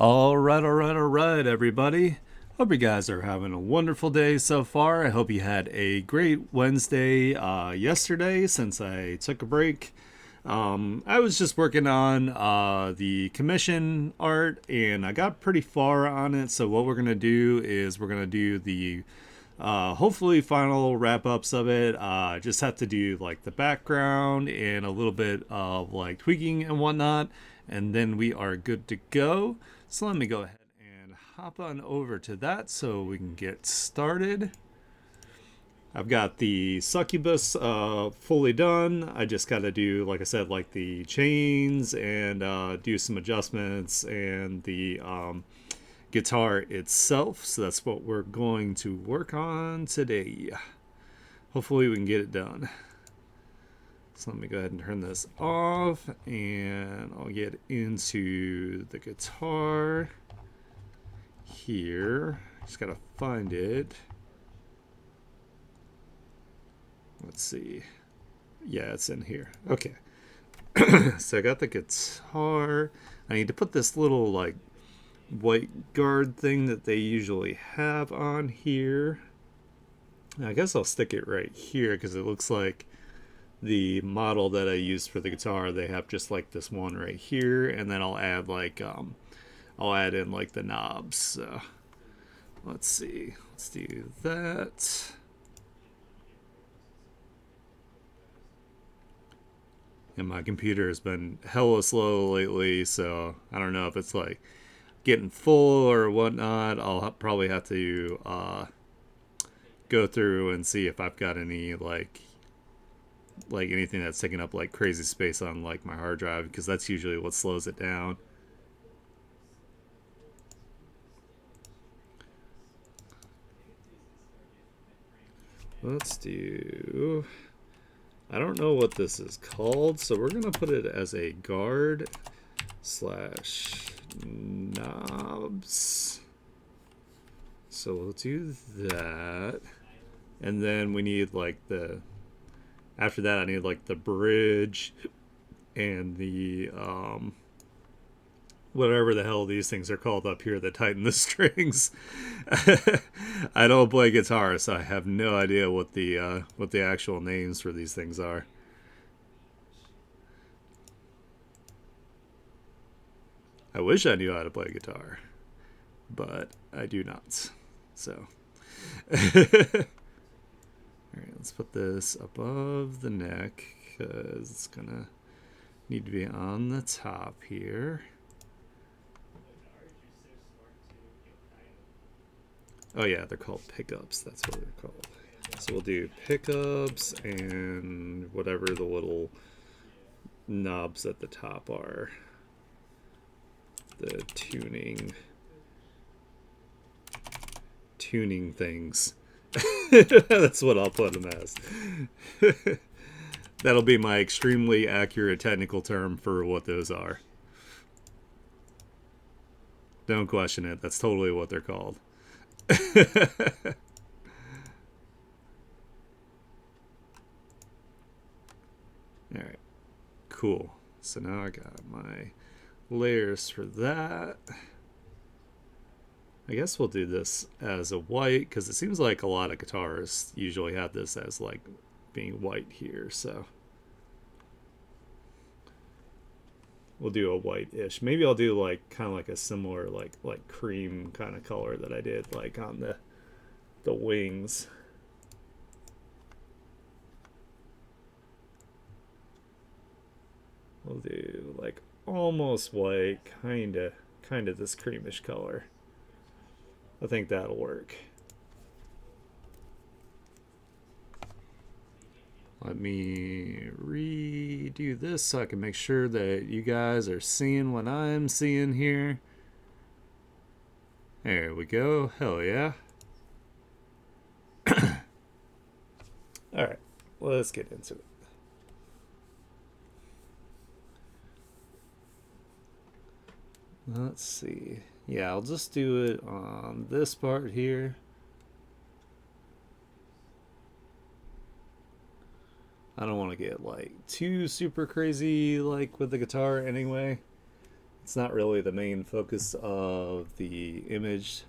All right, everybody. Hope you guys are having a wonderful day so far. I hope you had a great Wednesday yesterday since I took a break. I was just working on the commission art and I got pretty far on it. So, what we're going to do is we're going to do the hopefully final wrap ups of it. Just have to do like the background and a little bit of like tweaking and whatnot, and then we are good to go. So let me go ahead and hop on over to that so we can get started. I've got the succubus fully done. I just got to do, like I said, like the chains and do some adjustments and the guitar itself. So that's what we're going to work on today. Hopefully we can get it done. So let me go ahead and turn this off and I'll get into the guitar here. Just gotta find it. Let's see. Yeah, it's in here. Okay. So I got the guitar. I need to put this little like white guard thing that they usually have on here. I guess I'll stick it right here because it looks like the model that I used for the guitar, they have just like this one right here, and then I'll add like I'll add in like the knobs. So let's see. Let's do that. And my computer has been hella slow lately, so I don't know if it's like getting full or whatnot. I'll probably have to go through and see if I've got any like anything that's taking up like crazy space on like my hard drive, because that's usually what slows it down. Let's do, I don't know what this is called, so we're gonna put it as a guard slash knobs. So we'll do that, and then we need like the, after that I need like the bridge and the whatever the hell these things are called up here that tighten the strings. I don't play guitar, so I have no idea what the actual names for these things are. I wish I knew how to play guitar, but I do not. So, all right, let's put this above the neck because it's gonna need to be on the top here. Oh yeah, they're called pickups. That's what they're called. So we'll do pickups and whatever the little knobs at the top are. The tuning things. That's what I'll put them as. That'll be my extremely accurate technical term for what those are. Don't question it. That's totally what they're called. All right, cool. So now I got my layers for that. I guess we'll do this as a white because it seems like a lot of guitars usually have this as like being white here. So we'll do a white-ish. Maybe I'll do like kind of like a similar like cream kind of color that I did like on the wings. We'll do like almost white, kind of this creamish color. I think that'll work. Let me redo this so I can make sure that you guys are seeing what I'm seeing here. There we go. Hell yeah. All right, let's get into it. Let's see. Yeah, I'll just do it on this part here. I don't want to get like too super crazy like with the guitar anyway. It's not really the main focus of the image.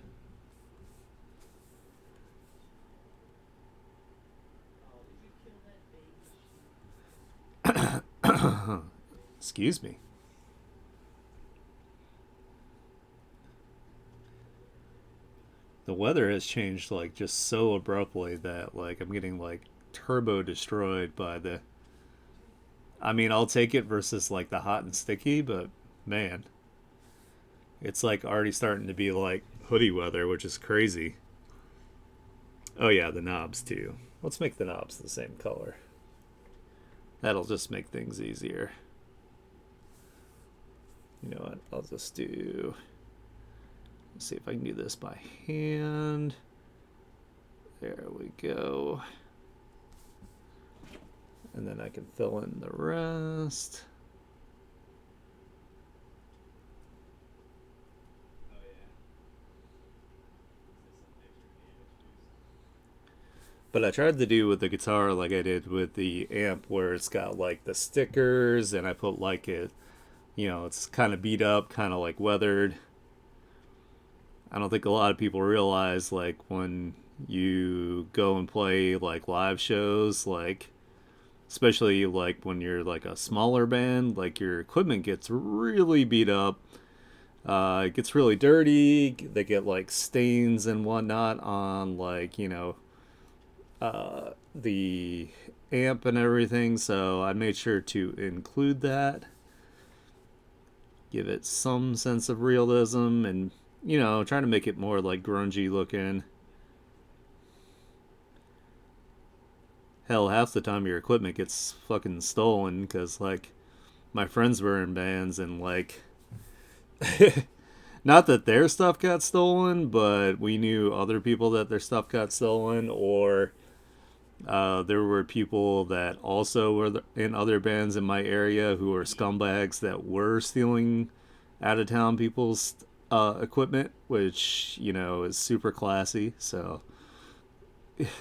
Excuse me. The weather has changed like just so abruptly that like I'm getting like turbo destroyed by the. I mean, I'll take it versus like the hot and sticky, but man, it's like already starting to be like hoodie weather, which is crazy. Oh yeah, the knobs too. Let's make the knobs the same color. That'll just make things easier. You know what? I'll just do. Let's see if I can do this by hand. There we go. And then I can fill in the rest. But I tried to do with the guitar like I did with the amp, where it's got like the stickers, and I put like it, it's kind of beat up, kind of like weathered. I don't think a lot of people realize like when you go and play like live shows, like especially like when you're like a smaller band, like your equipment gets really beat up. It gets really dirty. They get like stains and whatnot on like the amp and everything. So I made sure to include that, give it some sense of realism, and trying to make it more like grungy looking. Hell, half the time your equipment gets fucking stolen because like my friends were in bands and like not that their stuff got stolen, but we knew other people that their stuff got stolen, or there were people that also were in other bands in my area who were scumbags that were stealing out of town people's equipment, which is super classy. So it's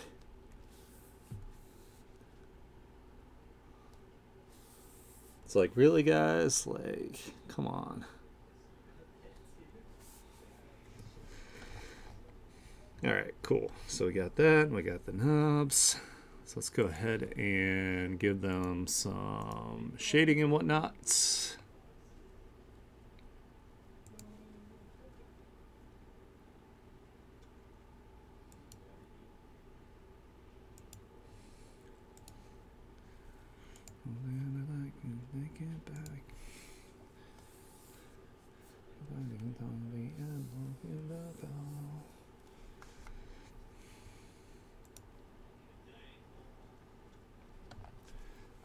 like, really, guys, like, come on. All right, cool. So we got that. We got the knobs. So let's go ahead and give them some shading and whatnot.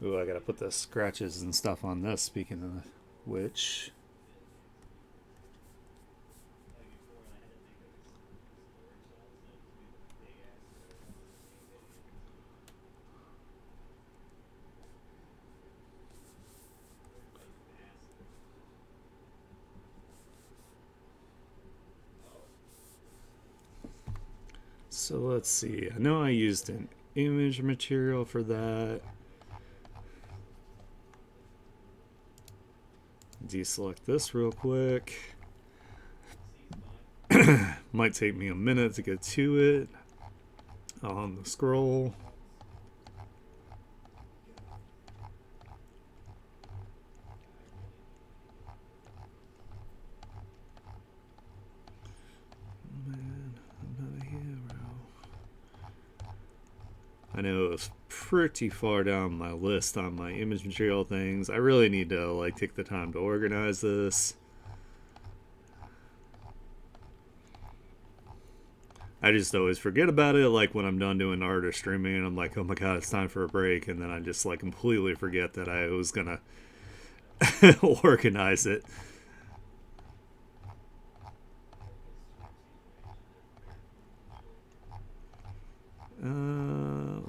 Ooh, I gotta put the scratches and stuff on this, speaking of which. So let's see. I know I used an image material for that. Deselect this real quick. Might take me a minute to get to it on the scroll. Man, I'm not a hero. I know it was pretty far down my list on my image material things. I really need to like take the time to organize this. I just always forget about it, like when I'm done doing art or streaming, and I'm like, oh my god, it's time for a break, and then I just like completely forget that I was gonna organize it.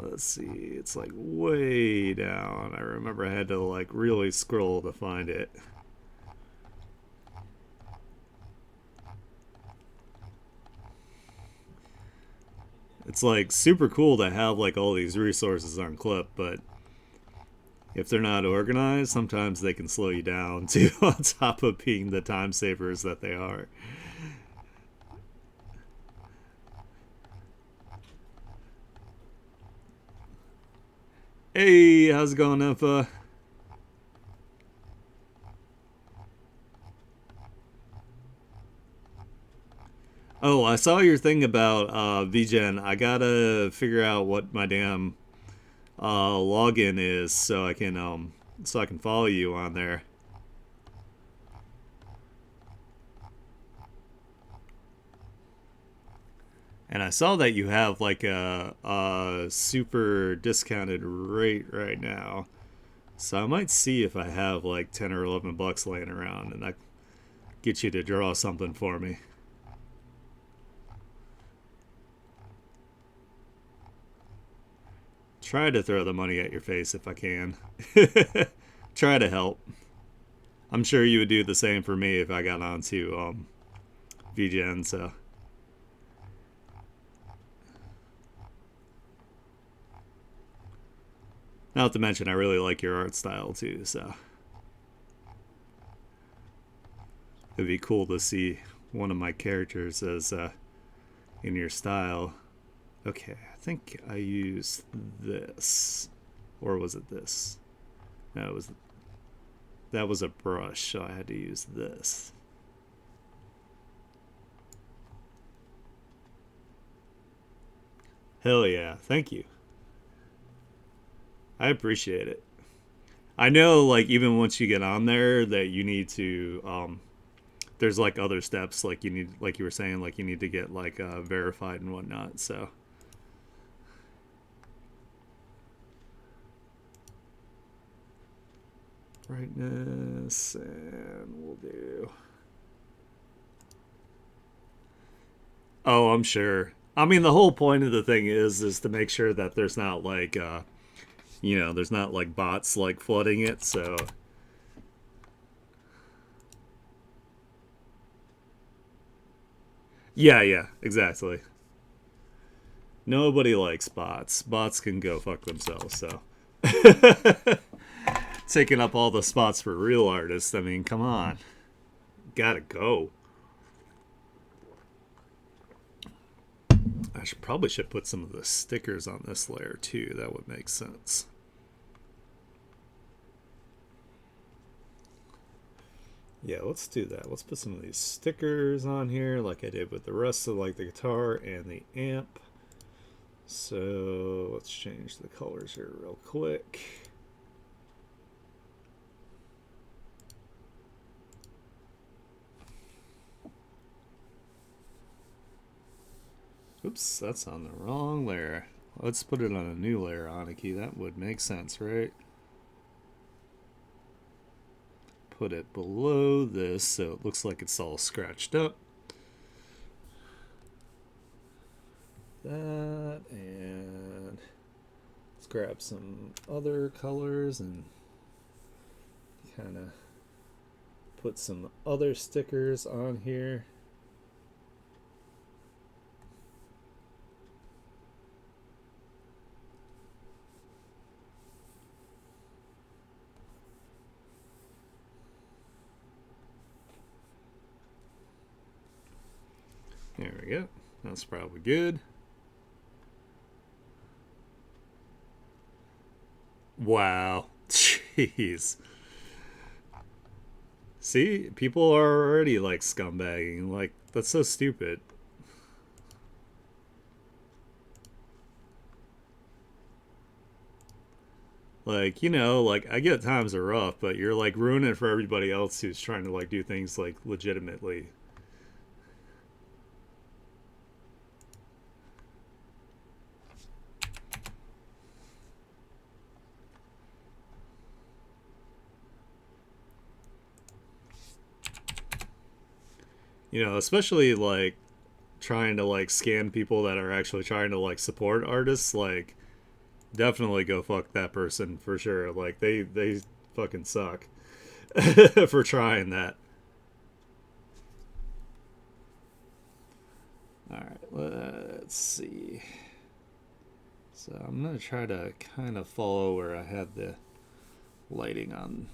Let's see, it's like way down. I remember I had to like really scroll to find it. It's like super cool to have like all these resources on clip, but if they're not organized, sometimes they can slow you down too, on top of being the time savers that they are. Hey, how's it going, Nympha? Oh, I saw your thing about VGen. I gotta figure out what my damn login is so I can follow you on there. And I saw that you have like a super discounted rate right now. So I might see if I have like 10 or 11 bucks laying around and I get you to draw something for me. Try to throw the money at your face if I can. Try to help. I'm sure you would do the same for me if I got onto VGen, so. Not to mention, I really like your art style too, so. It'd be cool to see one of my characters as in your style. Okay, I think I used this. Or was it this? No, it was that was a brush, so I had to use this. Hell yeah, thank you. I appreciate it. I know, like, even once you get on there, that you need to, there's like other steps, like you need, like you were saying, like you need to get like verified and whatnot, so. Brightness, and we'll do. Oh, I'm sure. I mean, the whole point of the thing is to make sure that there's not like there's not like bots like flooding it. So yeah, yeah, exactly. Nobody likes bots. Bots can go fuck themselves. So taking up all the spots for real artists. I mean, come on, gotta go. I should probably should put some of the stickers on this layer too. That would make sense. Yeah, let's do that. Let's put some of these stickers on here like I did with the rest of like the guitar and the amp. So let's change the colors here real quick. Oops, that's on the wrong layer. Let's put it on a new layer, Aniki. That would make sense, right? Put it below this so it looks like it's all scratched up. That, and let's grab some other colors and kind of put some other stickers on here. There we go. That's probably good. Wow. Jeez. See, people are already like scumbagging. Like, that's so stupid. Like, like I get times are rough, but you're like ruining it for everybody else who's trying to like do things like legitimately. Especially like trying to like scan people that are actually trying to like support artists, like definitely go fuck that person for sure. Like they fucking suck for trying that. All right, let's see. So I'm gonna try to kind of follow where I had the lighting on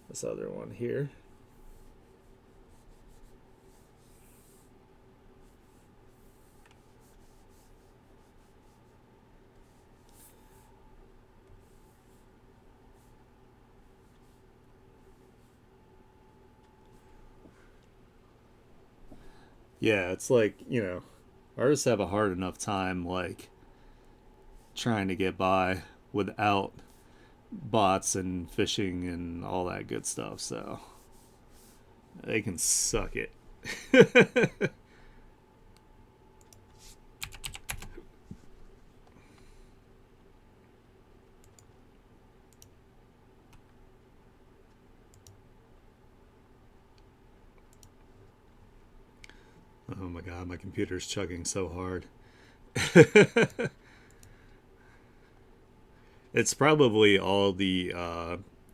this other one here. Yeah, it's like, artists have a hard enough time, like, trying to get by without bots and phishing and all that good stuff, so they can suck it. Oh my god, my computer's chugging so hard. It's probably all the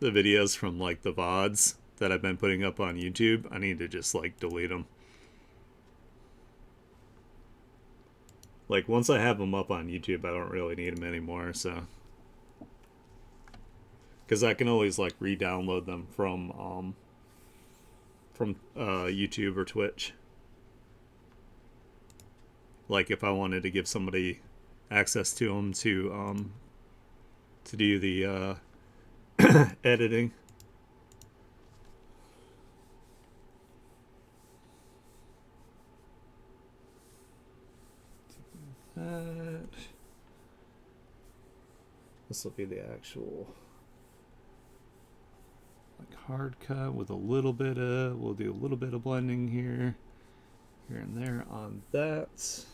videos from like the VODs that I've been putting up on YouTube. I need to just like delete them. Like once I have them up on YouTube, I don't really need them anymore. So, because I can always like re-download them from YouTube or Twitch. Like if I wanted to give somebody access to them to do the editing. That. This will be the actual like hard cut with a little bit of. We'll do a little bit of blending here and there on that.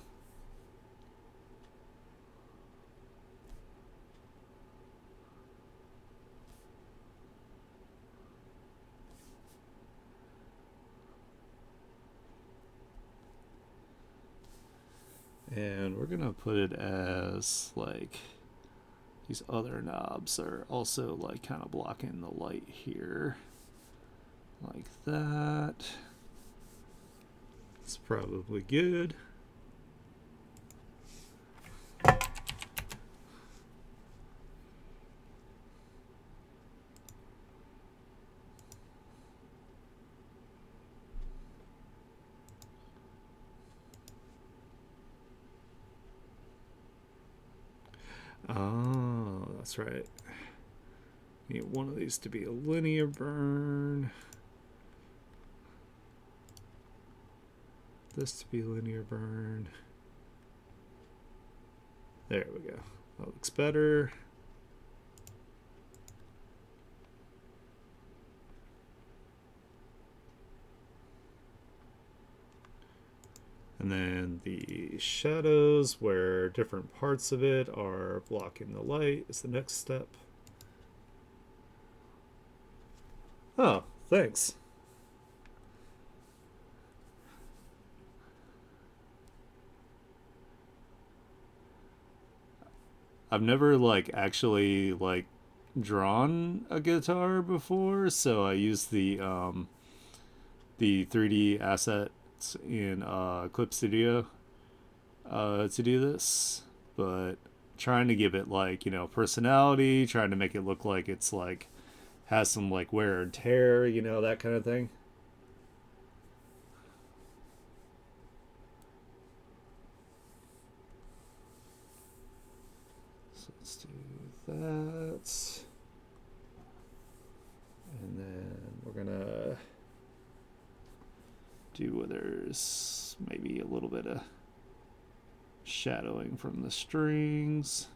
And we're gonna put it as like these other knobs are also like kind of blocking the light here, like that. It's probably good. Oh, that's right. Need one of these to be a linear burn. This to be linear burn. There we go. That looks better. And then the shadows, where different parts of it are blocking the light, is the next step. Oh, thanks. I've never like actually like drawn a guitar before, so I use the 3D assets in Clip Studio to do this, but trying to give it like personality, trying to make it look like it's like has some like wear and tear, that kind of thing. So let's do that. And then we're gonna do where there's maybe a little bit of shadowing from the strings.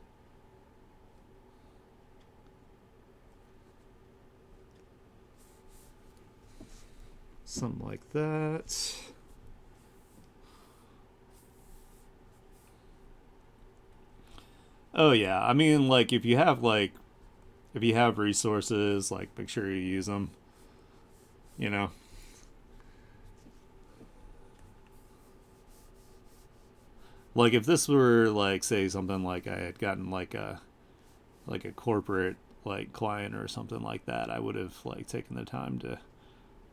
Something like that. Oh yeah, I mean like if you have resources, like make sure you use them. You know. Like if this were like say something like I had gotten like a corporate like client or something like that, I would have like taken the time to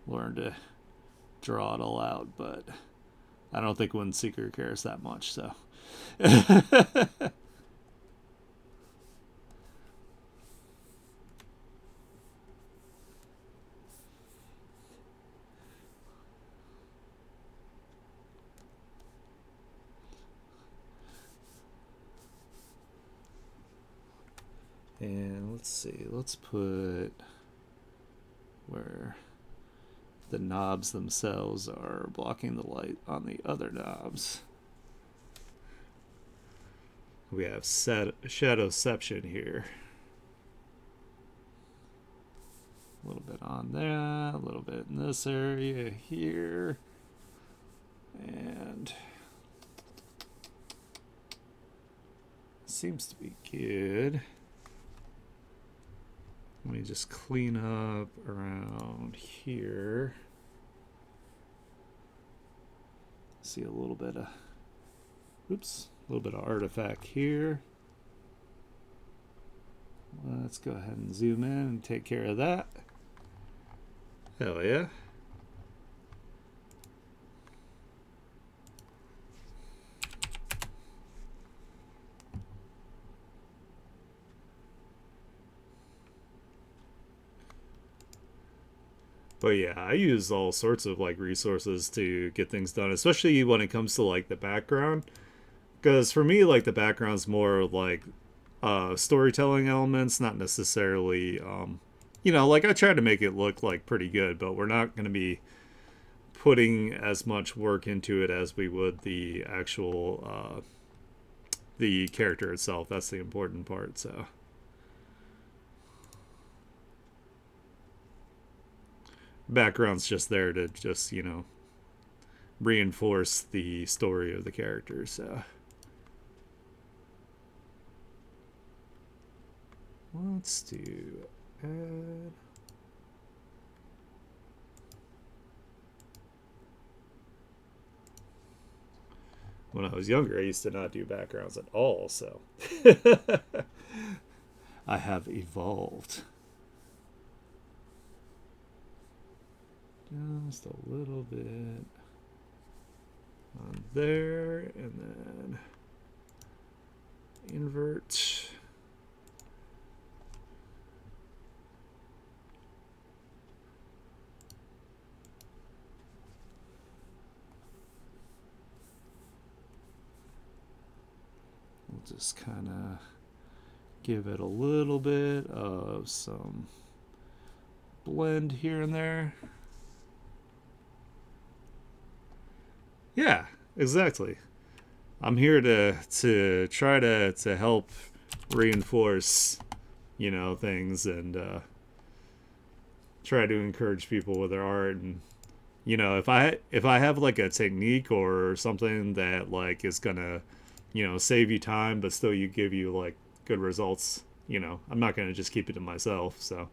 learn to draw it all out, but I don't think Windseeker cares that much, so And let's see, let's put where the knobs themselves are blocking the light on the other knobs. We have shadowception here. A little bit on that, a little bit in this area here. And seems to be good. Let me just clean up around here. See a little bit of, oops, a little bit of artifact here. Let's go ahead and zoom in and take care of that. Hell yeah. But yeah, I use all sorts of like resources to get things done, especially when it comes to like the background. Because for me, like the background's more like storytelling elements, not necessarily, like I try to make it look like pretty good, but we're not going to be putting as much work into it as we would the actual the character itself. That's the important part. So background's just there to just reinforce the story of the character. So let's do add. When I was younger, I used to not do backgrounds at all, so I have evolved. Just a little bit on there, and then invert. We'll just kind of give it a little bit of some blend here and there. Yeah, exactly. I'm here to try to help reinforce, things, and try to encourage people with their art. And if I have like a technique or something that like is gonna save you time but still you give you like good results, I'm not gonna just keep it to myself. So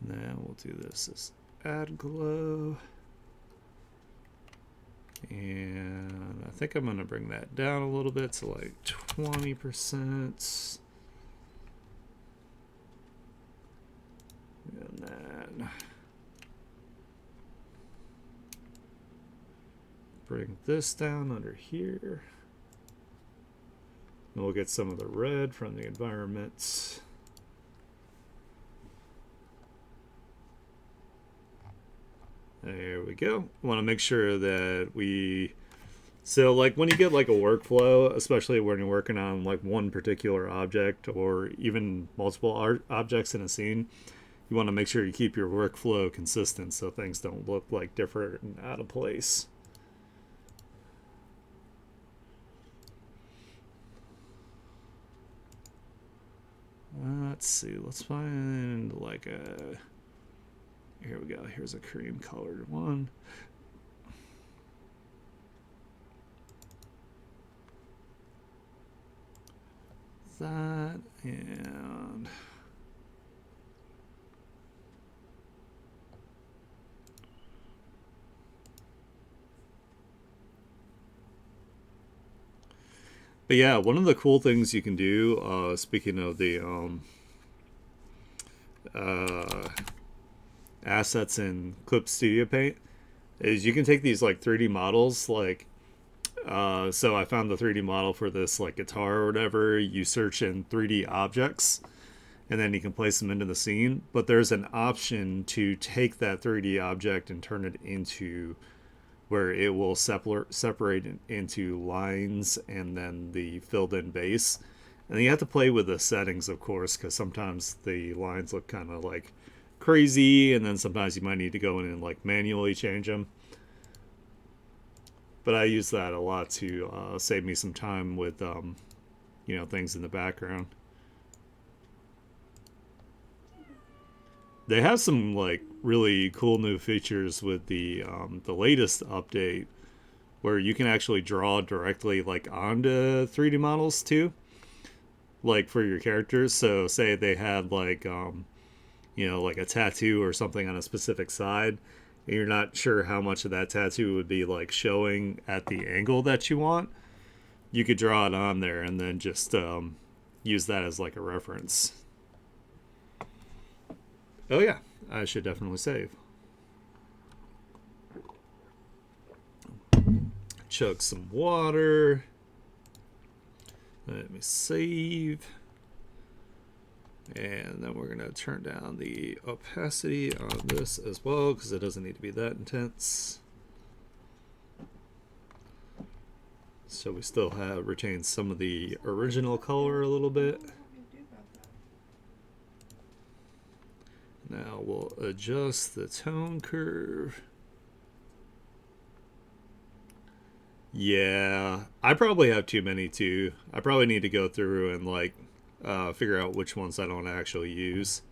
now we'll do this as add glow, and I think I'm gonna bring that down a little bit to like 20%, and then bring this down under here, and we'll get some of the red from the environment. There we go. Want to make sure that so like when you get like a workflow, especially when you're working on like one particular object or even multiple objects in a scene, you want to make sure you keep your workflow consistent so things don't look like different and out of place. Let's see. Let's find like a. Here we go. Here's a cream colored one. That and but yeah, one of the cool things you can do, speaking of the assets in Clip Studio Paint, is you can take these like 3D models, like so I found the 3D model for this like guitar or whatever. You search in 3D objects, and then you can place them into the scene. But there's an option to take that 3D object and turn it into where it will separate into lines and then the filled in base. And you have to play with the settings, of course, because sometimes the lines look kind of like crazy, and then sometimes you might need to go in and like manually change them. But I use that a lot to save me some time with things in the background. They have some like really cool new features with the latest update, where you can actually draw directly like onto 3D models too, like for your characters. So say they had like like a tattoo or something on a specific side, and you're not sure how much of that tattoo would be like showing at the angle that you want. You could draw it on there and then just use that as like a reference. Oh yeah, I should definitely save. Chug some water. Let me save. And then we're going to turn down the opacity on this as well, because it doesn't need to be that intense. So we still have retained some of the original color a little bit. Now we'll adjust the tone curve. Yeah, I probably have too many too. I probably need to go through and like figure out which ones I don't actually use.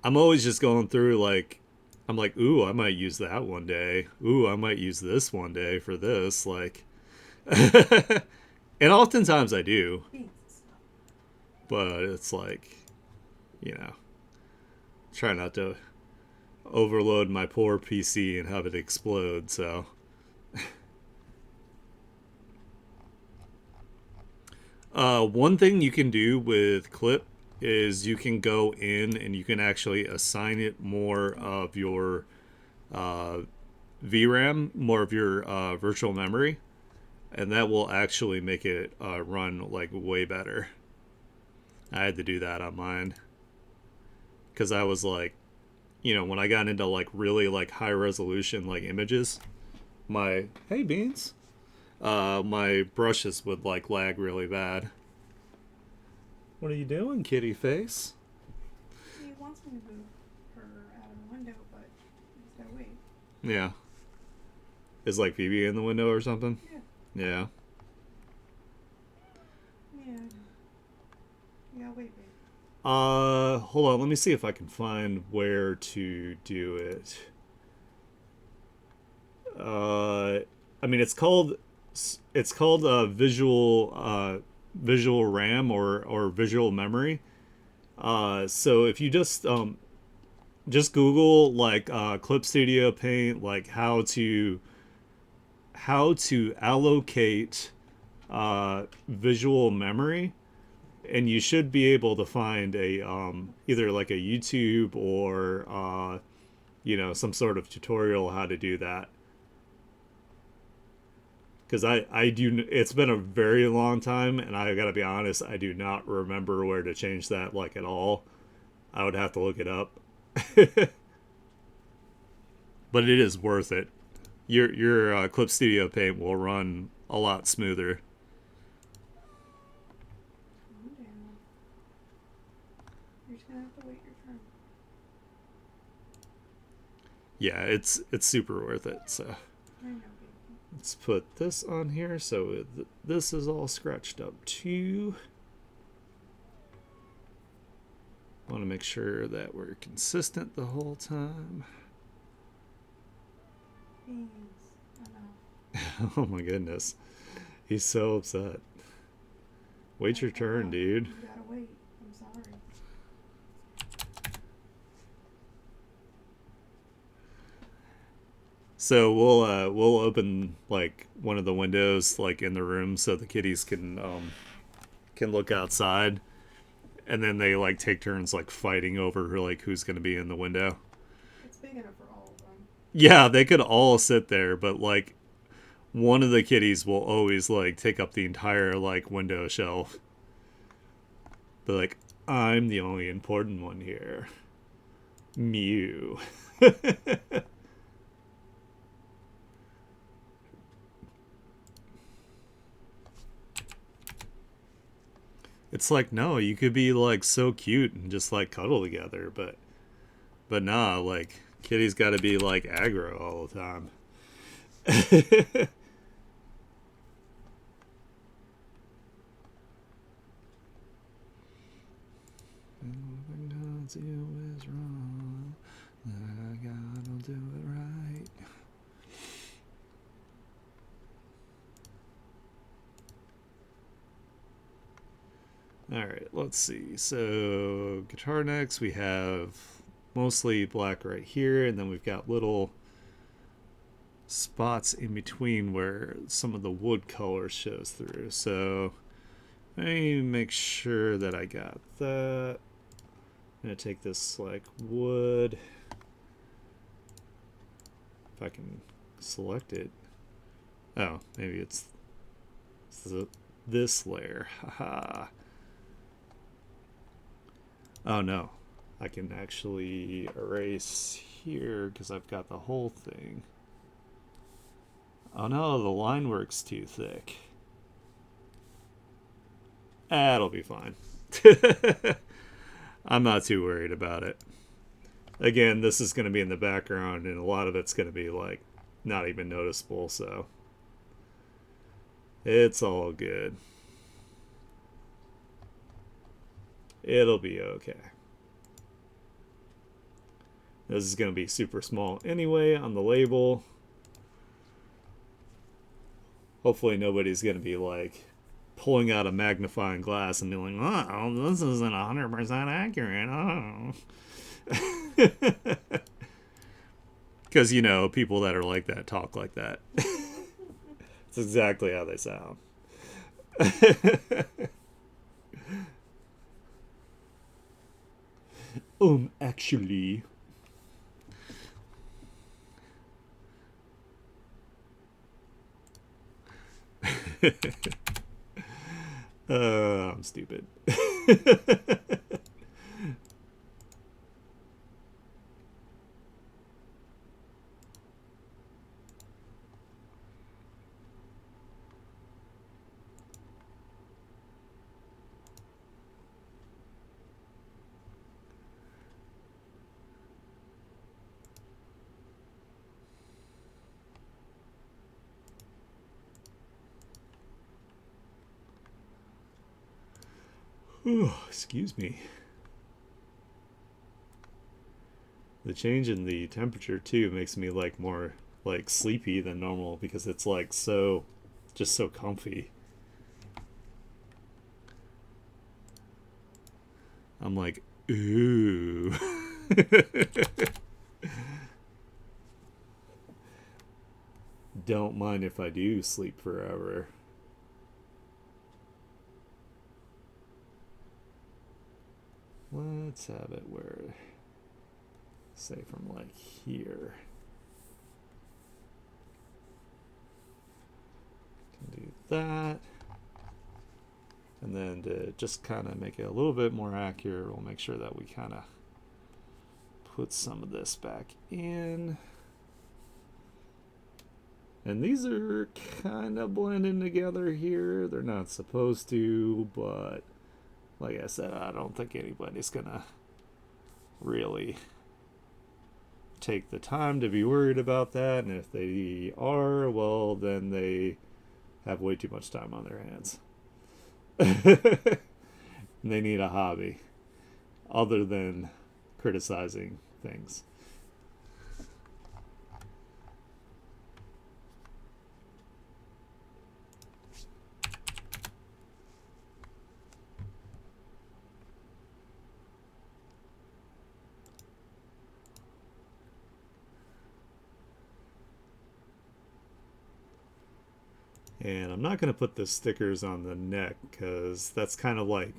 I'm always just going through like, I'm like, ooh, I might use that one day. Ooh, I might use this one day for this. Like, and oftentimes I do, but it's like, try not to overload my poor PC and have it explode. So, one thing you can do with Clip is you can go in and you can actually assign it more of your uh, VRAM, more of your virtual memory, and that will actually make it run like way better. I had to do that on mine because I was like, when I got into like really like high resolution like images, my hey beans, my brushes would like lag really bad. What are you doing, kitty face? He wants me to move her out of the window, but he's gotta wait. Yeah. Is like Phoebe in the window or something? Yeah. Yeah. Yeah. You gotta wait, babe. Hold on. Let me see if I can find where to do it. I mean, it's called visual RAM or visual memory. So if you just Google like Clip Studio Paint, like how to allocate visual memory, and you should be able to find a either like a YouTube or some sort of tutorial how to do that. Because I do, it's been a very long time, and I gotta be honest, I do not remember where to change that like at all. I would have to look it up. But it is worth it. Your Clip Studio Paint will run a lot smoother. Calm down. You're just gonna have to wait your turn. Yeah, it's super worth it. So I know, baby. let's put this on here so this is all scratched up too. Want to make sure that we're consistent the whole time. Beans. Enough. Oh my goodness. He's so upset. Wait your turn, dude. You gotta wait. I'm sorry. So we'll open like one of the windows like in the room so the kitties can look outside, and then they like take turns like fighting over like who's gonna be in the window. It's big enough for all of them. Yeah, they could all sit there, but like one of the kitties will always like take up the entire like window shelf. But like, I'm the only important one here. Mew. It's like, no, you could be like so cute and just like cuddle together, but nah, like kitty's got to be like aggro all the time. You is wrong. I gotta do it right. All right, let's see. So guitar necks, we have mostly black right here, and then we've got little spots in between where some of the wood color shows through. So let me make sure that I got that. I'm gonna take this like wood. If I can select it. Oh, maybe it's this layer. Haha. Oh no. I can actually erase here because I've got the whole thing. Oh no, the line work's too thick. That'll be fine. I'm not too worried about it. Again, this is going to be in the background, and a lot of it's going to be like not even noticeable, so it's all good. It'll be okay. This is going to be super small anyway on the label. Hopefully nobody's going to be like pulling out a magnifying glass and being like, oh, this isn't 100% accurate. Oh. Because, you know, people that are like that talk like that. It's exactly how they sound. Actually. I'm stupid. Excuse me. The change in the temperature too makes me like more like sleepy than normal because it's like so just so comfy. I'm like, ooh. Don't mind if I do sleep forever. Let's have it where, say, from like here. Can do that. And then to just kind of make it a little bit more accurate, we'll make sure that we kind of put some of this back in. And these are kind of blending together here. They're not supposed to, but like I said, I don't think anybody's gonna really take the time to be worried about that. And if they are, well, then they have way too much time on their hands. They need a hobby other than criticizing things. And I'm not going to put the stickers on the neck because that's kind of like,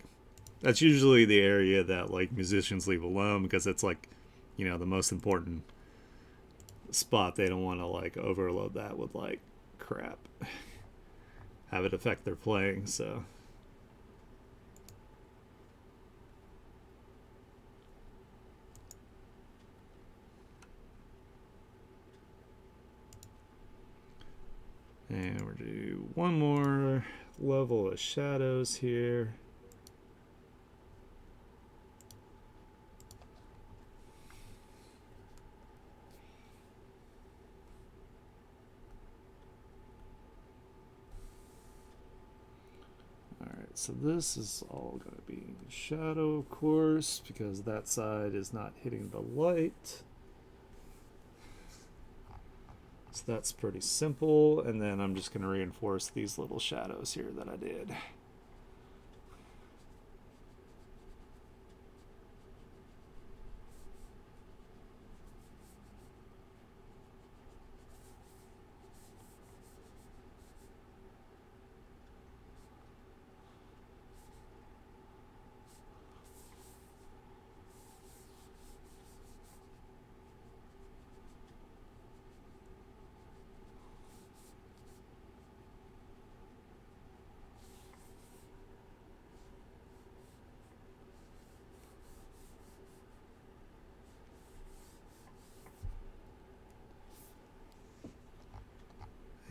that's usually the area that like musicians leave alone because it's like, you know, the most important spot, they don't want to like overload that with like crap, have it affect their playing. So and we're gonna do one more level of shadows here. Alright, so this is all going to be shadow, of course, because that side is not hitting the light. So that's pretty simple, and then I'm just going to reinforce these little shadows here that I did.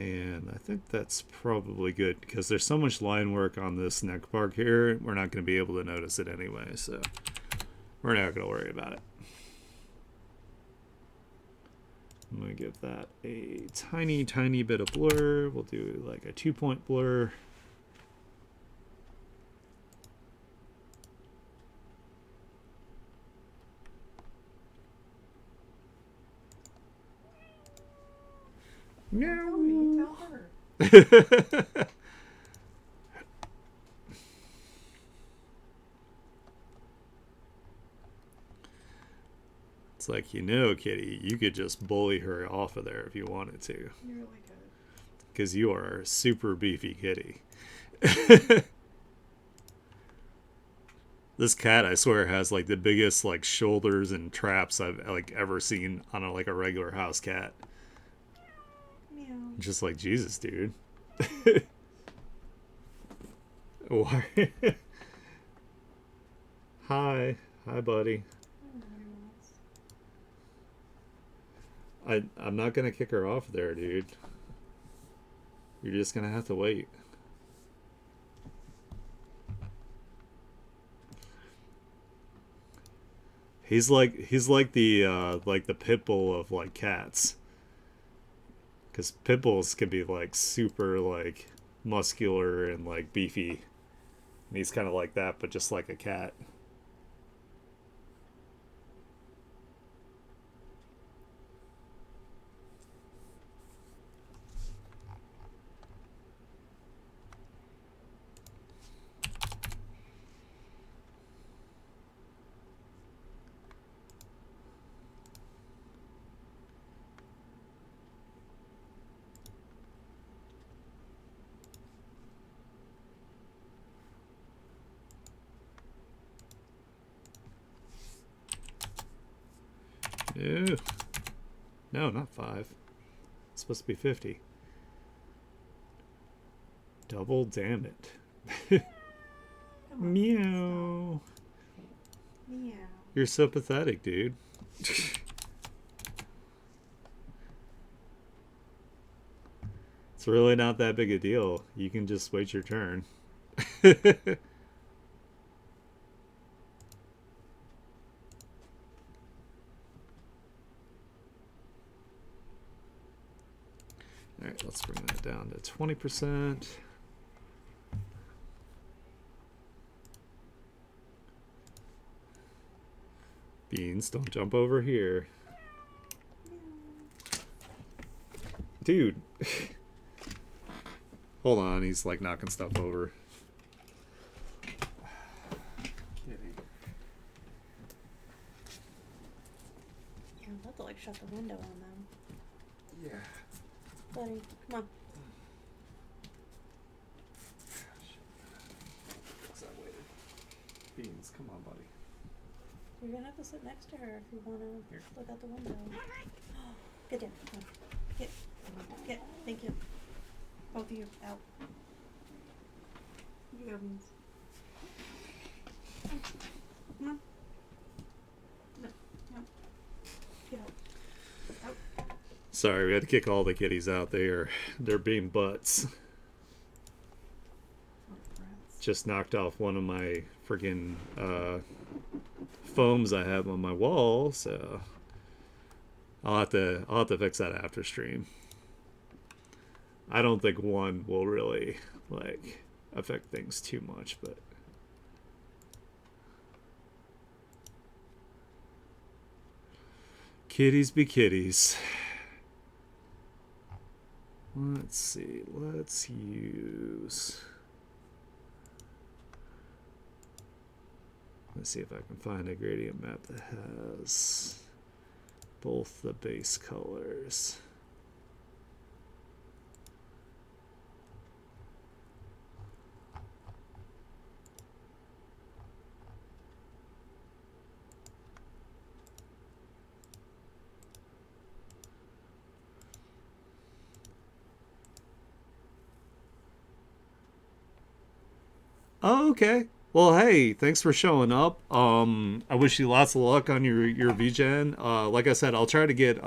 And I think that's probably good because there's so much line work on this neck part here, we're not going to be able to notice it anyway, so we're not going to worry about it. I'm going to give that a tiny, tiny bit of blur. We'll do like a 2-point blur. Tell me, tell her. It's like, you know, Kitty, you could just bully her off of there if you wanted to. You really could. Because you are a super beefy kitty. This cat, I swear, has like the biggest like shoulders and traps I've like ever seen on a, like a regular house cat. Meow. Just like, Jesus, dude. Why? Hi, buddy. I don't know what he wants. I'm not gonna kick her off there, dude. You're just gonna have to wait. He's like the pit bull of like cats. Because pit bulls can be like super like muscular and like beefy. And he's kind of like that, but just like a cat. Ew. No, not 5. It's supposed to be 50. Double damn it. Come on. Meow. Meow. You're so pathetic, dude. It's really not that big a deal. You can just wait your turn. Alright, let's bring that down to 20%. Beans, don't jump over here. Dude. Hold on, he's like knocking stuff over. Yeah, I'm about to like shut the window on them. Yeah. Buddy, come on. Beans, come on, buddy. You're gonna have to sit next to her if you wanna Here. look out the window. Get down. Get. Get. Thank you. Both of you. Out. You go, Beans. Come on. No. No. Get out. Out. Sorry, we had to kick all the kitties out there. They're being butts. Oh, rats. Just knocked off one of my freaking foams I have on my wall, so I'll have to fix that after stream. I don't think one will really like affect things too much, but kitties be kitties. Let's see. Let's use. Let's see if I can find a gradient map that has both the base colors. Oh, okay. Well, hey, thanks for showing up. I wish you lots of luck on your VGen. Like I said, I'll try to get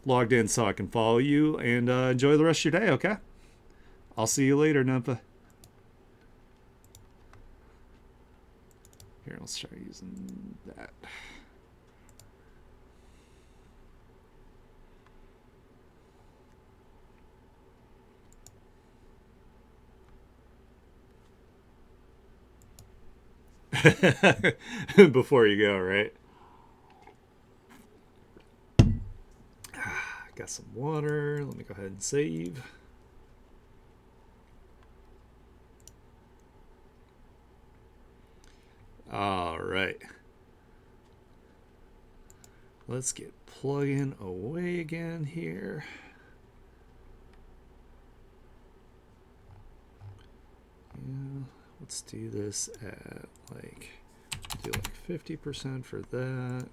logged in so I can follow you and enjoy the rest of your day. Okay. I'll see you later, Nympha. Here, let's try using that. Before you go, right? Got some water. Let me go ahead and save. All right. Let's get plug-in away again here. Yeah, let's do this at like, do like 50% for that.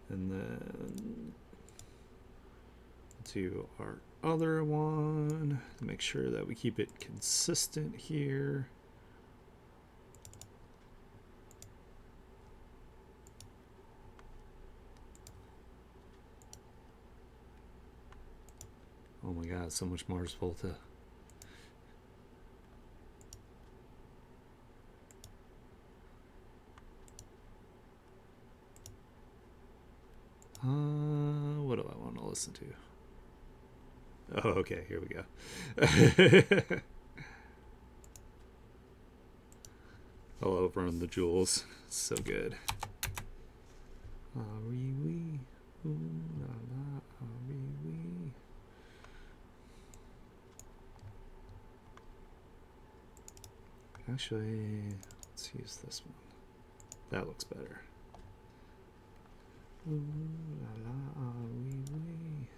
And then do our other one. Make sure that we keep it consistent here. Oh my god, so much Mars Volta. What do I want to listen to? Oh, okay, here we go. Hello, Run the Jewels. So good. Wee, ooh, la, la, wee. Actually, let's use this one. That looks better. Ooh, la, la, wee.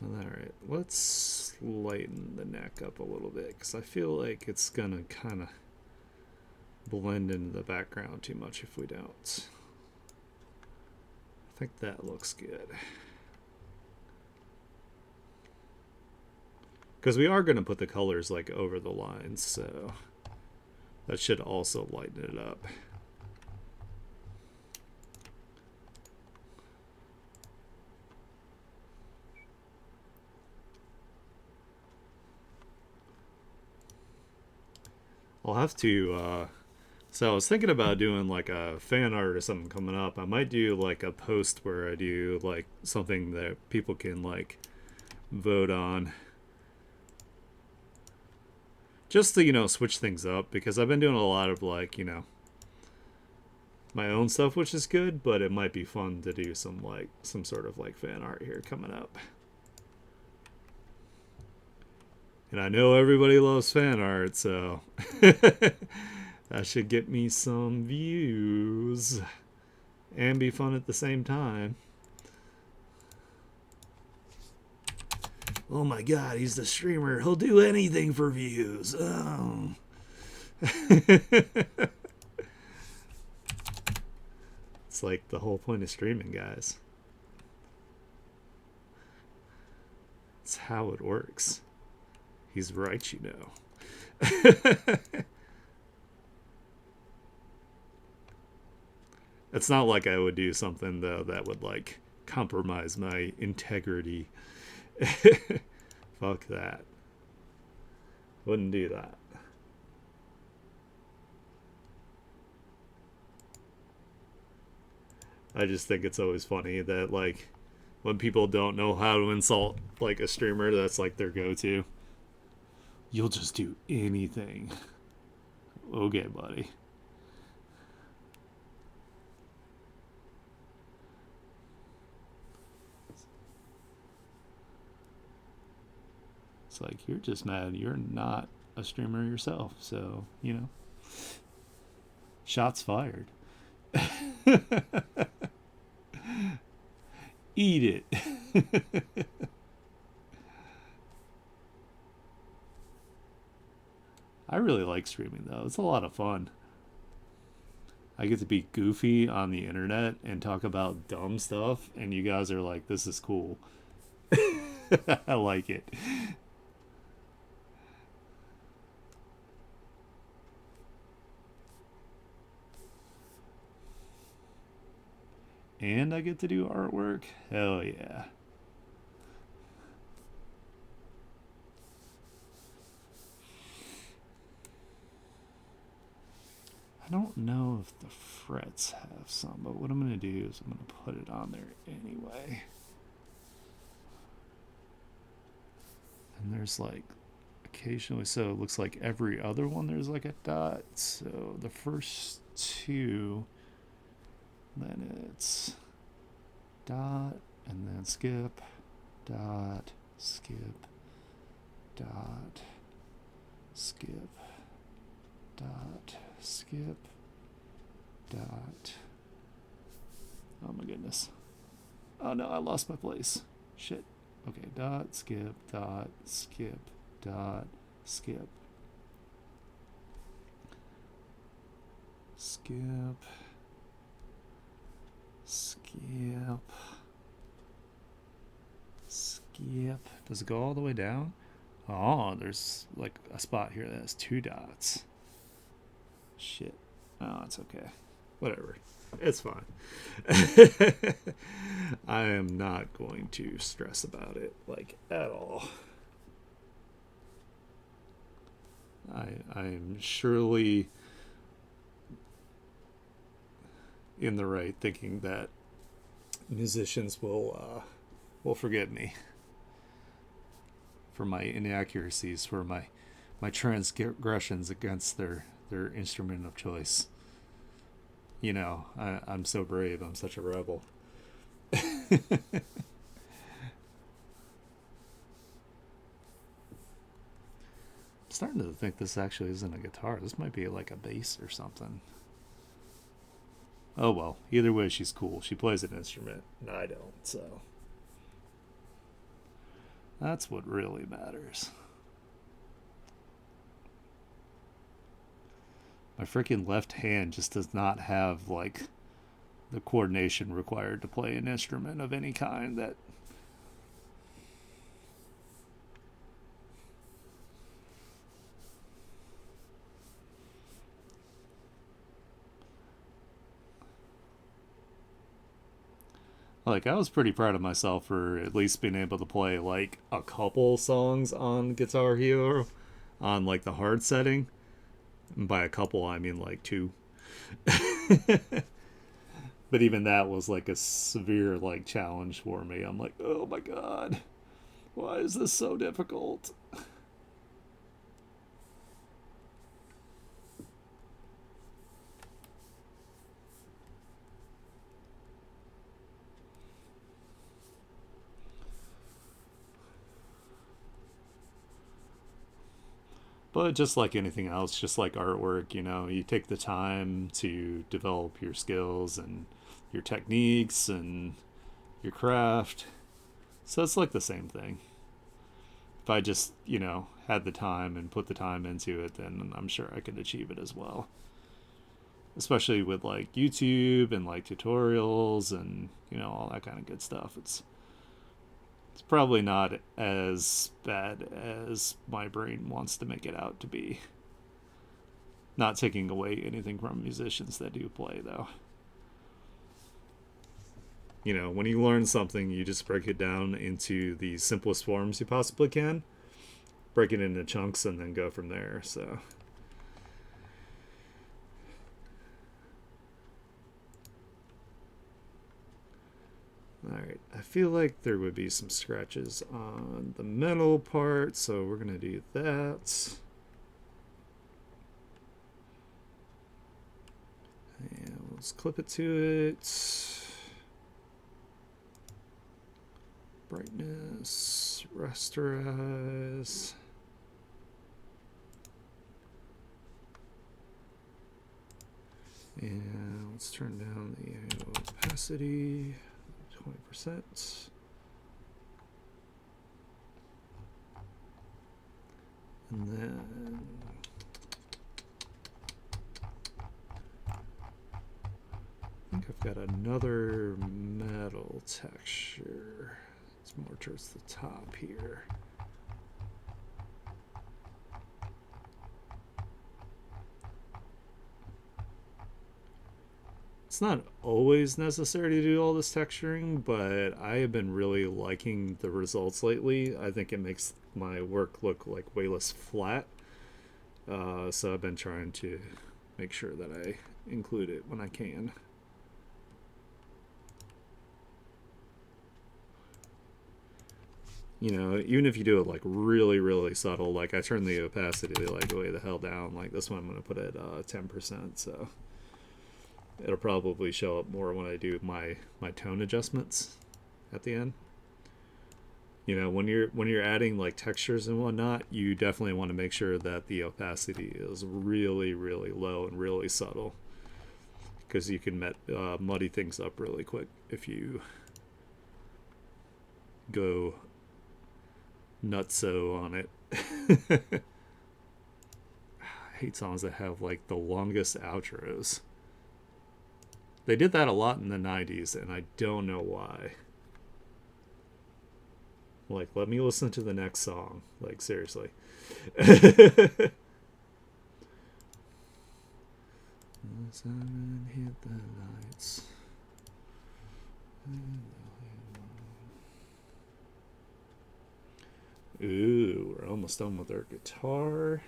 Alright, let's lighten the neck up a little bit because I feel like it's gonna kind of blend into the background too much if we don't. I think that looks good. Because we are going to put the colors like over the lines, so that should also lighten it up. I'll have to, so I was thinking about doing like a fan art or something coming up. I might do like a post where I do like something that people can like vote on. Just to, you know, switch things up because I've been doing a lot of like, you know, my own stuff, which is good, but it might be fun to do some like, some sort of like fan art here coming up. And I know everybody loves fan art, so that should get me some views. and be fun at the same time. Oh my god, he's the streamer. He'll do anything for views. Oh. It's like the whole point of streaming, guys. It's how it works. He's right, you know. It's not like I would do something, though, that would, like, compromise my integrity. Fuck that. Wouldn't do that. I just think it's always funny that, like, when people don't know how to insult, like, a streamer, that's, like, their go-to. You'll just do anything. Okay, buddy. It's like, you're just mad you're not a streamer yourself, so, you know. Shots fired. Eat it. I really like streaming, though. It's a lot of fun. I get to be goofy on the internet and talk about dumb stuff, and you guys are like, this is cool. I like it. And I get to do artwork? Hell yeah. I don't know if the frets have some, but what I'm going to do is I'm going to put it on there anyway. And there's like occasionally, so it looks like every other one there's like a dot. So the first two, then it's dot and then skip, dot, skip, dot, skip, dot, skip, dot. Oh my goodness. Oh no, I lost my place. Shit. Okay, dot, skip, dot, skip, dot, skip. Skip. Skip. Skip. Does it go all the way down? Oh, there's like a spot here that has 2 dots. Shit. Oh, it's okay. Whatever. It's fine. I am not going to stress about it, like, at all. I'm surely in the right thinking that musicians will forgive me for my inaccuracies, for my transgressions against their instrument of choice. You know, I'm so brave. I'm such a rebel. I'm starting to think this actually isn't a guitar. This might be like a bass or something. Oh well, either way, she's cool. She plays an instrument, and I don't, so that's what really matters. My freaking left hand just does not have, like, the coordination required to play an instrument of any kind that. Like, I was pretty proud of myself for at least being able to play, like, a couple songs on Guitar Hero on, like, the hard setting. And by a couple, I mean, like, 2. But even that was, like, a severe, like, challenge for me. I'm like, oh my god, why is this so difficult? But just like anything else, just like artwork, you know, you take the time to develop your skills and your techniques and your craft. So it's like the same thing. If I just, had the time and put the time into it, then I'm sure I could achieve it as well. Especially with like YouTube and like tutorials and, all that kind of good stuff. It's probably not as bad as my brain wants to make it out to be. Not taking away anything from musicians that do play, though. When you learn something, you just break it down into the simplest forms you possibly can, break it into chunks, and then go from there. So, alright, I feel like there would be some scratches on the metal part, so we're going to do that. And let's clip it to it. Brightness, rasterize. And let's turn down the opacity 20%. And then I think I've got another metal texture. It's more towards the top here. It's not always necessary to do all this texturing, but I have been really liking the results lately. I think it makes my work look like way less flat. So I've been trying to make sure that I include it when I can. Even if you do it like really, really subtle, like I turn the opacity like way the hell down. Like this one I'm going to put at 10%, so it'll probably show up more when I do my tone adjustments at the end. When you're adding like textures and whatnot, you definitely want to make sure that the opacity is really, really low and really subtle, because you can muddy things up really quick if you go nutso on it. I hate songs that have like the longest outros. They did that a lot in the 90s, and I don't know why. Like, let me listen to the next song. Like, seriously. Simon hit the lights. Ooh, we're almost done with our guitar.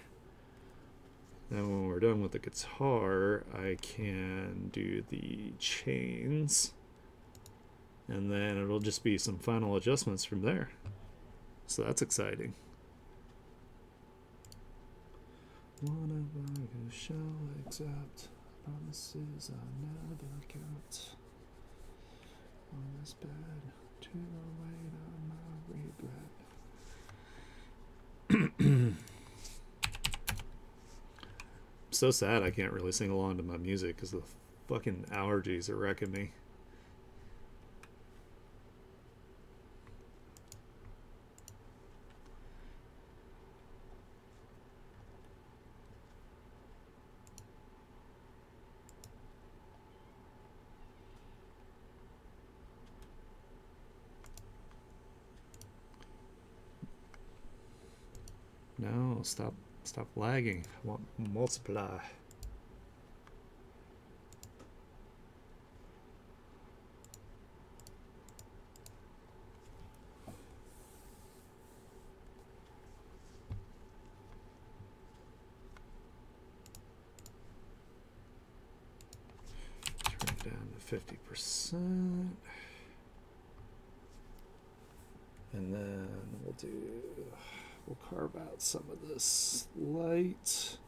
Then when we're done with the guitar, I can do the chains. And then it'll just be some final adjustments from there. So that's exciting. One of I who shall accept promises I never kept. On this bed to await on my regret. So sad I can't really sing along to my music because the fucking allergies are wrecking me. No, stop lagging. I want multiply. Turn it down to 50%. And then we'll carve out some of this light.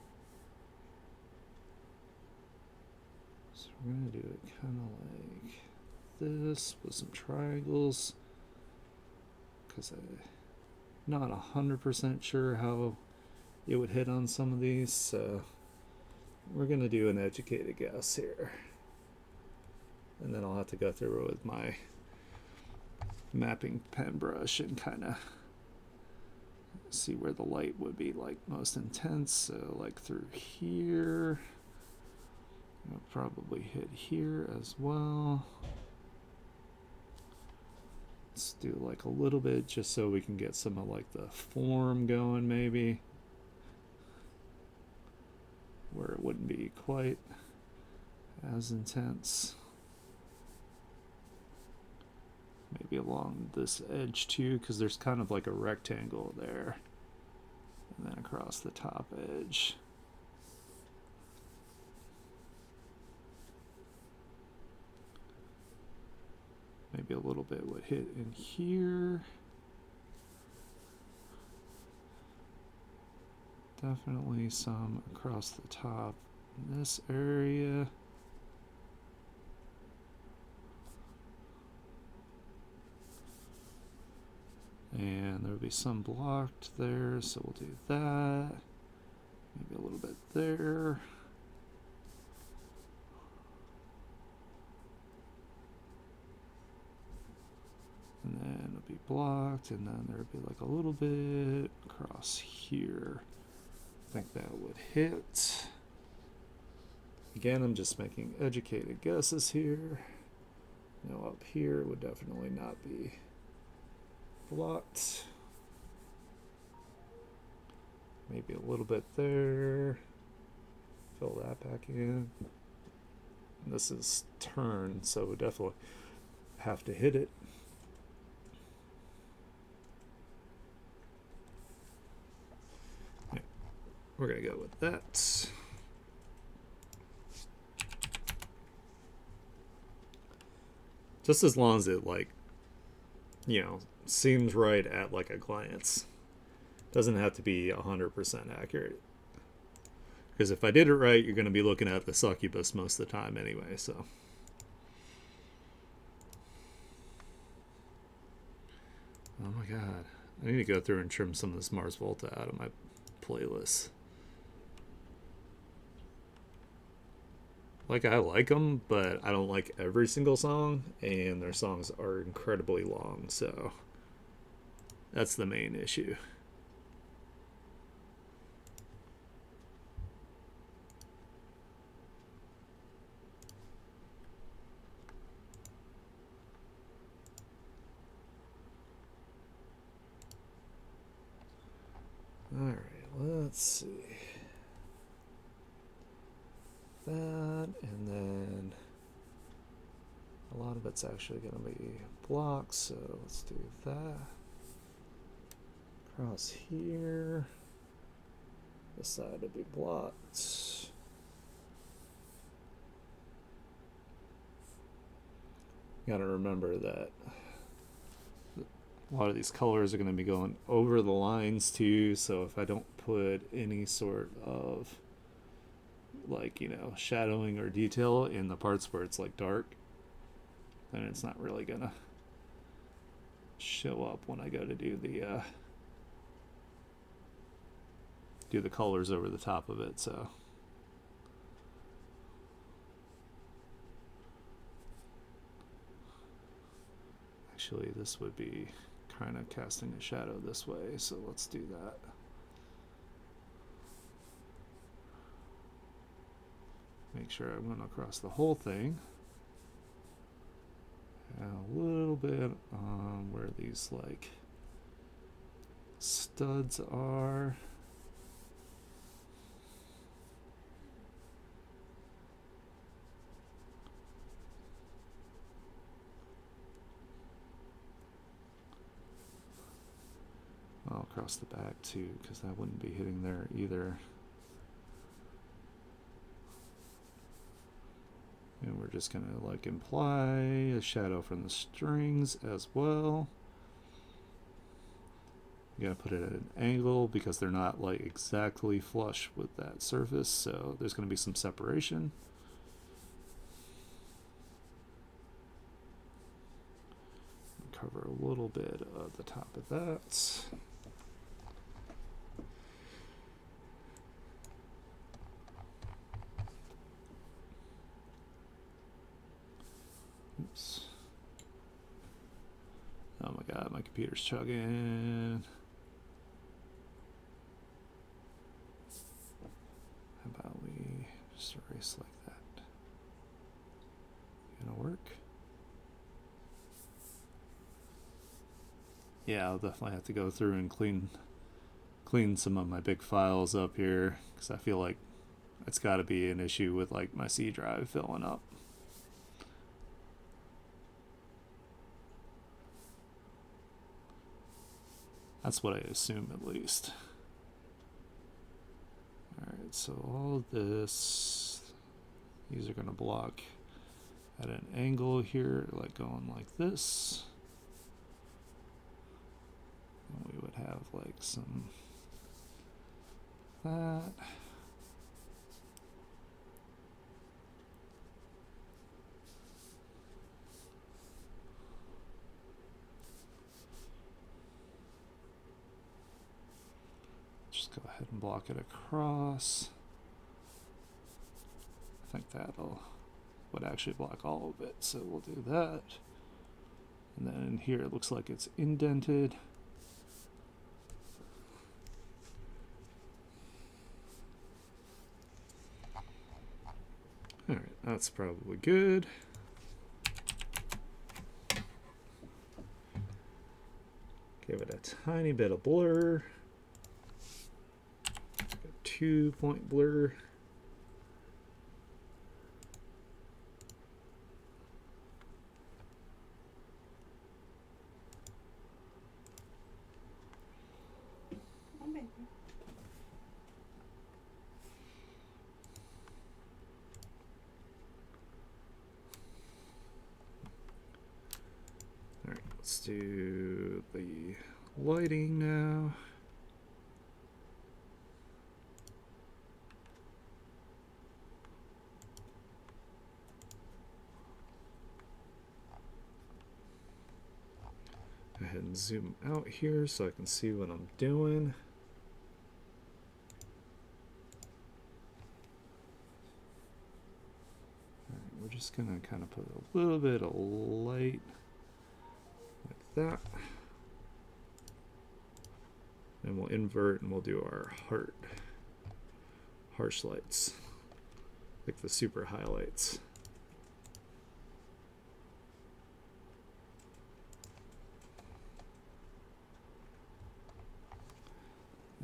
So we're going to do it kind of like this with some triangles, because I'm not 100% sure how it would hit on some of these, so we're going to do an educated guess here. And then I'll have to go through it with my mapping pen brush and kind of see where the light would be like most intense. So like through here, I'll probably hit here as well. Let's do like a little bit just so we can get some of like the form going, maybe where it wouldn't be quite as intense. Maybe along this edge too, because there's kind of like a rectangle there, and then across the top edge. Maybe a little bit would hit in here. Definitely some across the top in this area. And there'll be some blocked there, so we'll do that. Maybe a little bit there. And then it'll be blocked, and then there'll be like a little bit across here. I think that would hit. Again, I'm just making educated guesses here. Now up here would definitely not be blocked. Maybe a little bit there. Fill that back in. And this is turned, so we definitely have to hit it. Yeah, we're gonna go with that. Just as long as it, like, you know, seems right at like a glance. Doesn't have to be 100% accurate. Because if I did it right, you're going to be looking at the succubus most of the time anyway, so. Oh my god. I need to go through and trim some of this Mars Volta out of my playlist. Like, I like them, but I don't like every single song, and their songs are incredibly long, so that's the main issue. Alright, let's see. That, and then a lot of it's actually going to be blocks, so let's do that. Across here, this side will be blocked. You gotta remember that a lot of these colors are going to be going over the lines too, so if I don't put any sort of, like, you know, shadowing or detail in the parts where it's like dark, then it's not really gonna show up when I go to do the colors over the top of it. So actually this would be kind of casting a shadow this way, so let's do that. Make sure I went across the whole thing. And a little bit on where these like studs are. Well, across the back too, because that wouldn't be hitting there either. And we're just gonna like imply a shadow from the strings as well. You gotta put it at an angle because they're not like exactly flush with that surface, so there's gonna be some separation. Cover a little bit of the top of that. Oh my god, my computer's chugging. How about we just erase like that? Gonna work? Yeah, I'll definitely have to go through and clean some of my big files up here, because I feel like it's got to be an issue with like my C drive filling up. That's what I assume, at least. Alright, so all of this, these are going to block at an angle here, like going like this. And we would have like some that. Just go ahead and block it across. I think that'll would actually block all of it, so we'll do that. And then here it looks like it's indented. Alright, that's probably good. Give it a tiny bit of blur. A 2-point blur. Oh, baby. Alright, let's do the lighting now. Go ahead and zoom out here so I can see what I'm doing. Alright, we're just gonna kind of put a little bit of light like that. And we'll invert and we'll do our harsh lights, like the super highlights.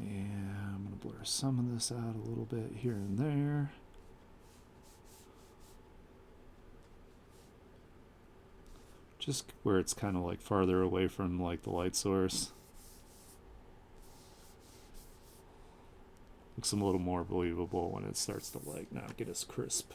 And I'm going to blur some of this out a little bit here and there. Just where it's kind of like farther away from like the light source. Looks a little more believable when it starts to like not get as crisp.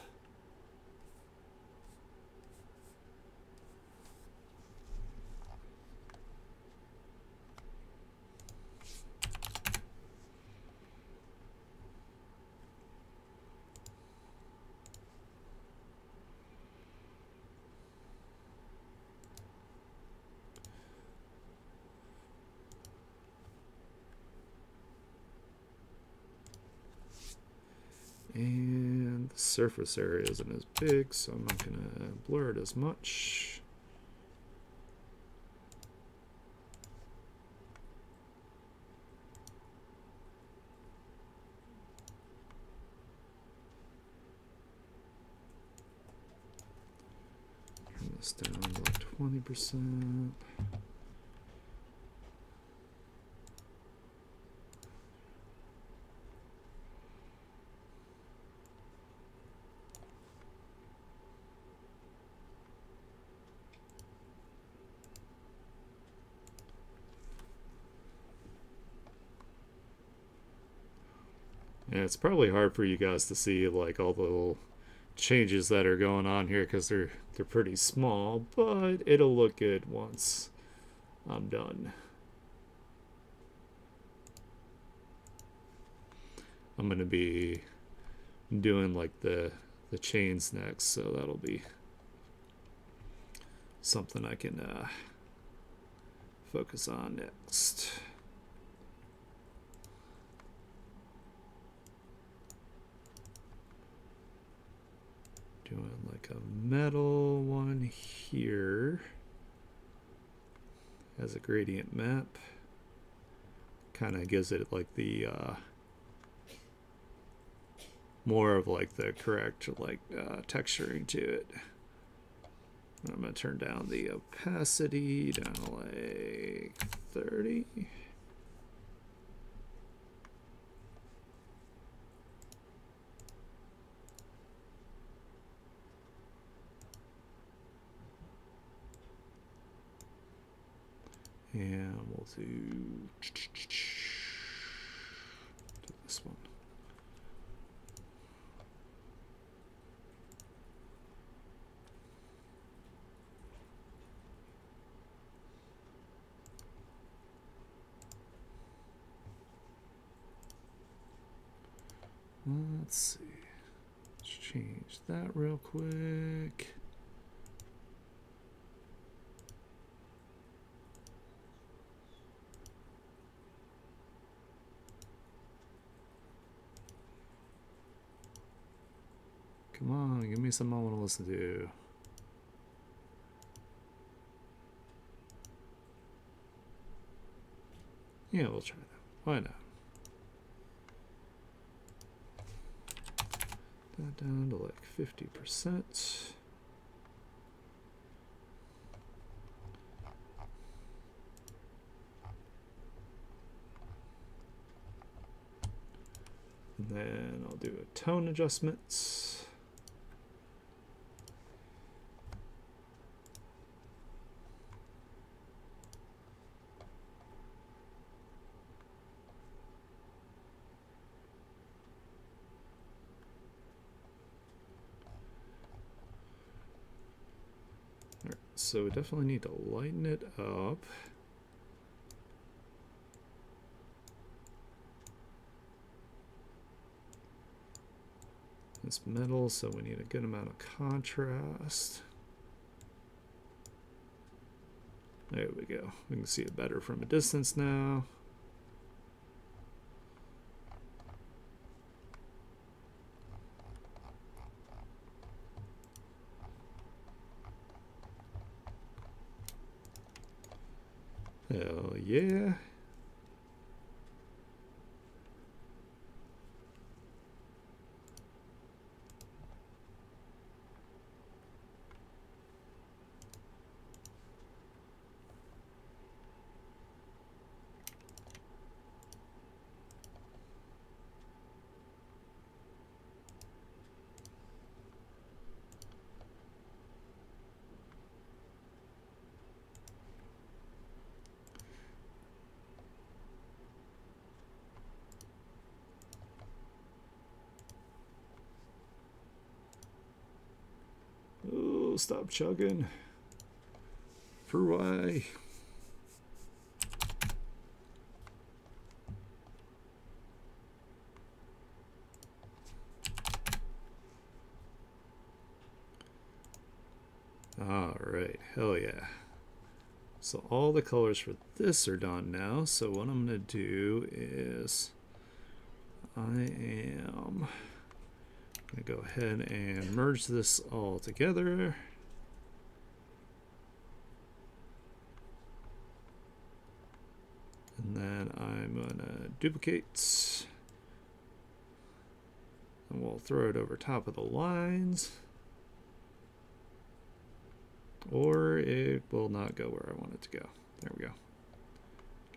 And the surface area isn't as big, so I'm not going to blur it as much. Turn this down to like 20%. Yeah, it's probably hard for you guys to see like all the little changes that are going on here because they're pretty small, but it'll look good once I'm done. I'm gonna be doing like the chains next, so that'll be something I can focus on next. Doing like a metal one here. as a gradient map. Kind of gives it like the more of like the correct like texturing to it. I'm going to turn down the opacity down to like 30. And we'll do this one. Let's see. Let's change that real quick. Come on, give me something I want to listen to. Yeah, we'll try that. Why not? That down to like 50%. And then I'll do a tone adjustments. All right, so we definitely need to lighten it up. It's metal, so we need a good amount of contrast. There we go. We can see it better from a distance now. Hell yeah. Oh, stop chugging. For why? All right, hell yeah. So all the colors for this are done now. So what I'm gonna do is I am gonna go ahead and merge this all together. And then I'm gonna duplicate. And we'll throw it over top of the lines. Or it will not go where I want it to go. There we go.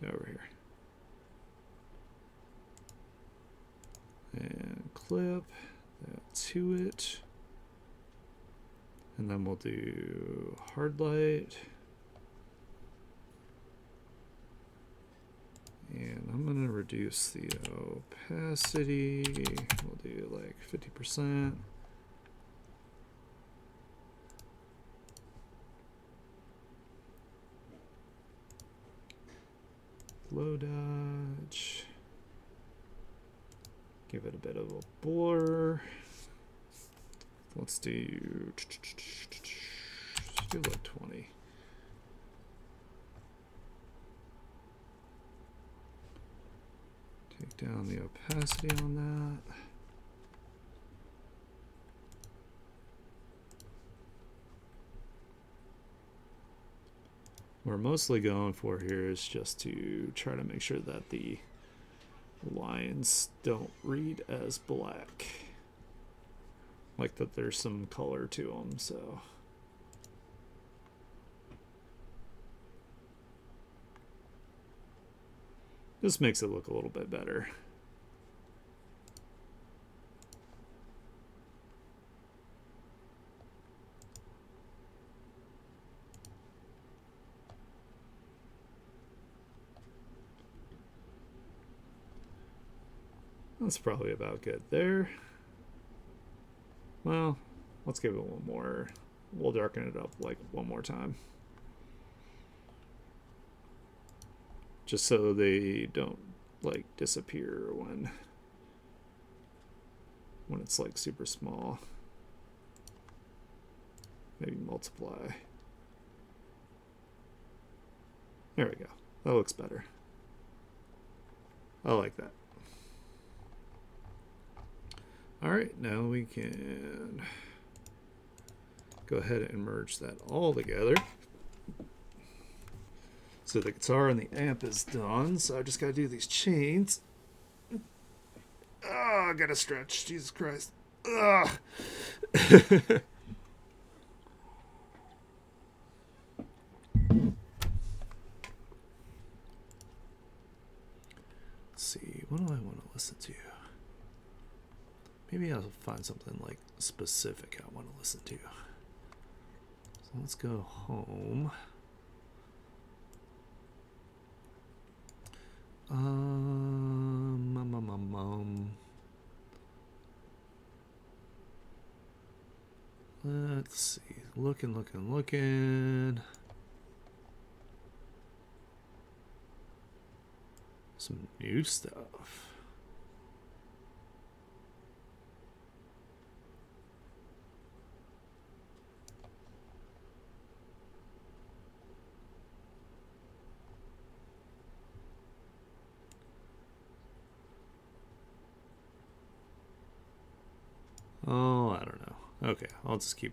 Go over here. And clip that to it. And then we'll do hard light. And I'm going to reduce the opacity. We'll do like 50%. Low dodge. Give it a bit of a blur. Let's do like 20. Take down the opacity on that. we're mostly going for here is just to try to make sure that the lines don't read as black. Like that there's some color to them, so. This makes it look a little bit better. That's probably about good there. Well, let's give it one more. We'll darken it up like one more time. Just so they don't like disappear when it's like super small. Maybe multiply. There we go. That looks better. I like that. Alright, now we can go ahead and merge that all together. So the guitar and the amp is done, so I just gotta do these chains. Oh, I gotta stretch, Jesus Christ. Ugh. Let's see, what do I want to listen to? Maybe I'll find something like specific I want to listen to. So let's go home. Let's see. Looking. Some new stuff. Oh, I don't know. Okay, I'll just keep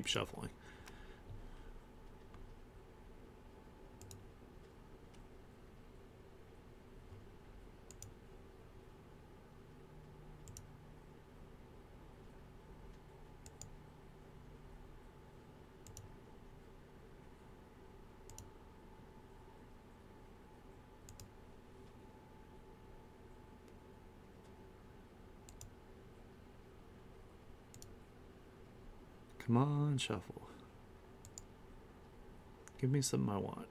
shuffling. Come on, shuffle. Give me something I want.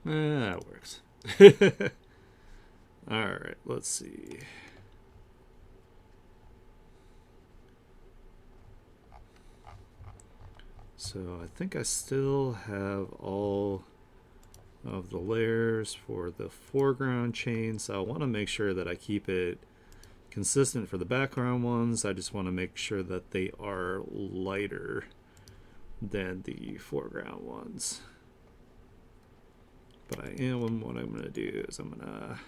That works. Alright, let's see. So I think I still have all of the layers for the foreground chain, so I want to make sure that I keep it consistent for the background ones. I just want to make sure that they are lighter than the foreground ones. But what I'm going to do is I'm going to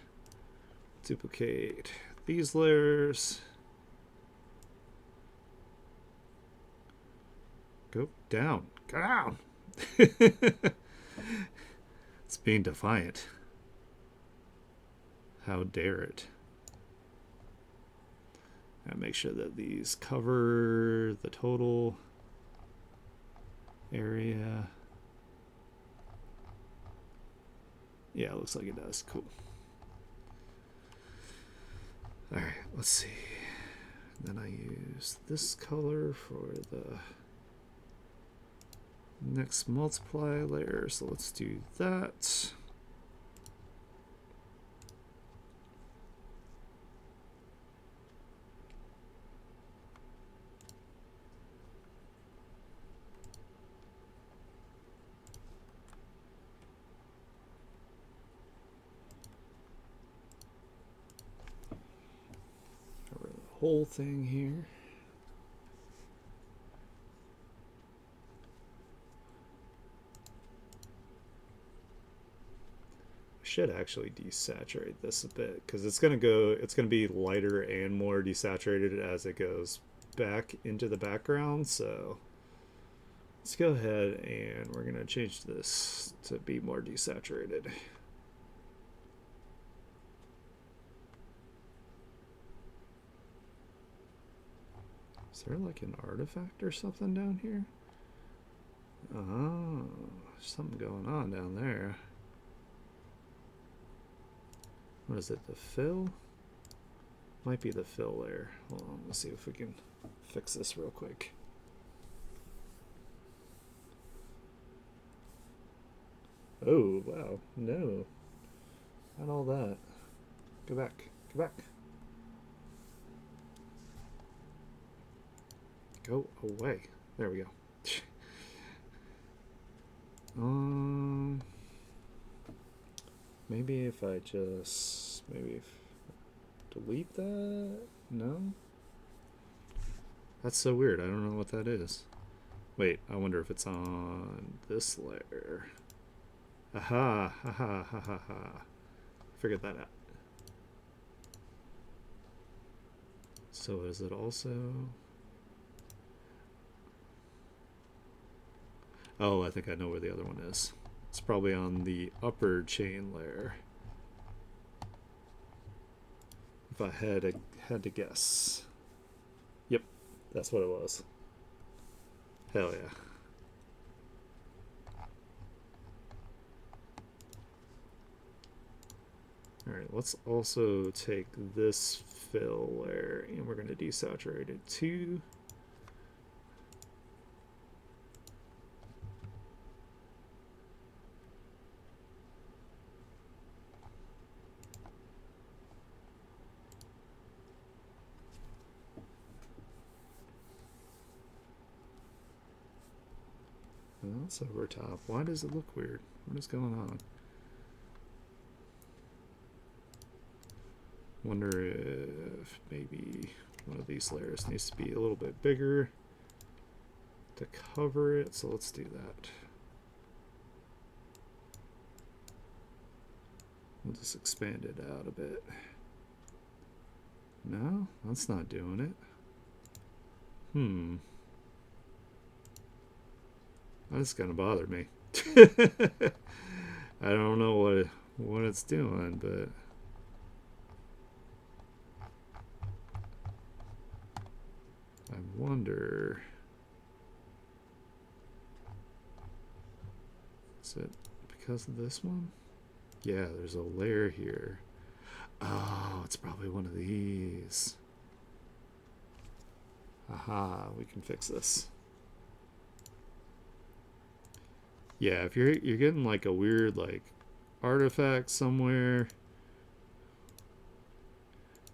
duplicate these layers. Go down. Go down. It's being defiant. How dare it. And make sure that these cover the total area. Yeah, it looks like it does. Cool. Alright, let's see. Then I use this color for the next multiply layer. So let's do that. whole thing here. Should actually desaturate this a bit because it's gonna be lighter and more desaturated as it goes back into the background. So let's go ahead and we're gonna change this to be more desaturated. Is there like an artifact or something down here? Oh, something going on down there. What is it, the fill? Might be the fill layer. Hold on, let's see if we can fix this real quick. Oh, wow. No. Not all that. Go back. Go back. Go away. There we go. Maybe if I just delete that? No? That's so weird. I don't know what that is. Wait, I wonder if it's on this layer. Aha, ha ha ha ha ha. Figured that out. So is it also... Oh, I think I know where the other one is. It's probably on the upper chain layer. If I had to guess. Yep, that's what it was. Hell yeah. Alright, let's also take this fill layer and we're going to desaturate it too. Well, that's over top. Why does it look weird? What is going on? Wonder if maybe one of these layers needs to be a little bit bigger to cover it. So let's do that. We'll just expand it out a bit. No, that's not doing it. That's gonna bother me. I don't know what it's doing, but I wonder, is it because of this one? Yeah, there's a layer here. Oh, it's probably one of these. Aha, we can fix this. Yeah, if you're getting like a weird like artifact somewhere,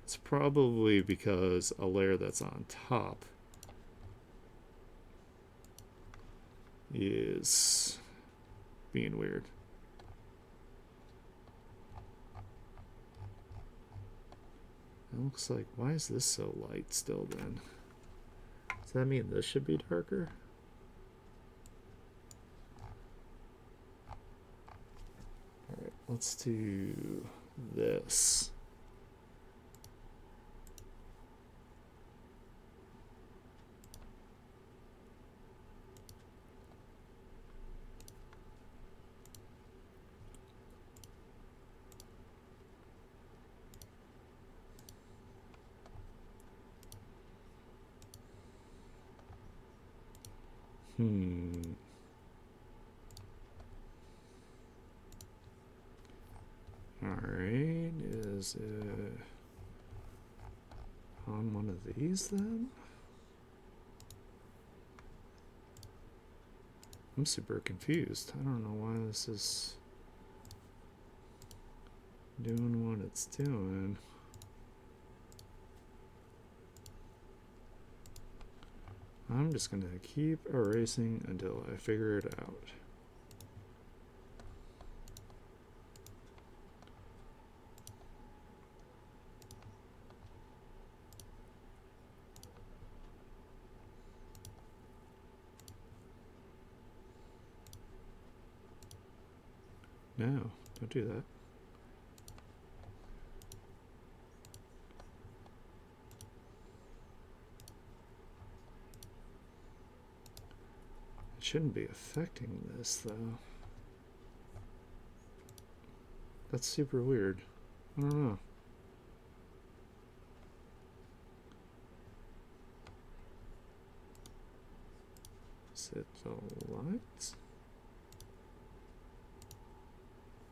it's probably because a layer that's on top is being weird. It looks like, why is this so light still then? Does that mean this should be darker? Alright, let's do this. Alright, is it on one of these then? I'm super confused. I don't know why this is doing what it's doing. I'm just gonna keep erasing until I figure it out. No, don't do that. It shouldn't be affecting this, though. That's super weird. I don't know. Is it the lights?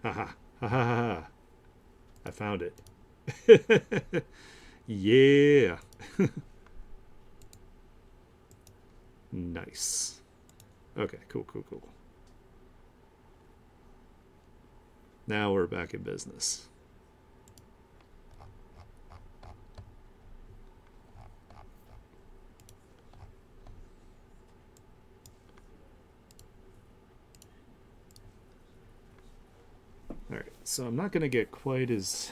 Haha. Ha ha ha ha. I found it. Yeah. Nice. Okay, cool. Now we're back in business. Alright, so I'm not going to get quite as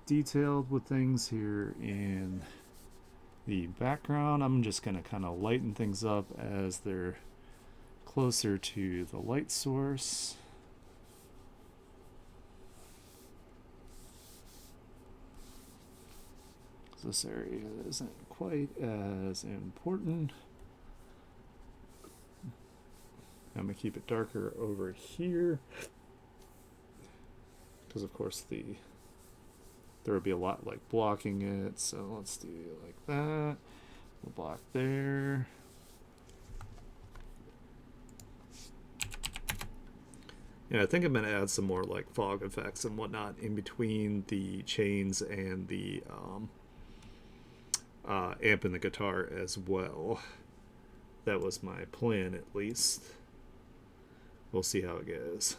detailed with things here in the background. I'm just going to kind of lighten things up as they're closer to the light source. This area isn't quite as important. I'm going to keep it darker over here because of course there would be a lot like blocking it, so let's do it like that. We'll block there. Yeah, I think I'm going to add some more like fog effects and whatnot in between the chains and the amp and the guitar as well. That was my plan, at least. We'll see how it goes.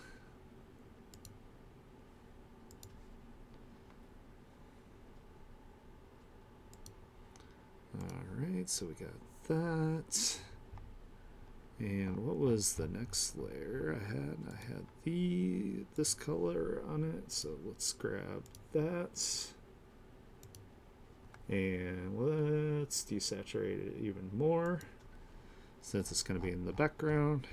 Alright, so we got that. And what was the next layer I had? I had this color on it, so let's grab that. And let's desaturate it even more, since it's going to be in the background.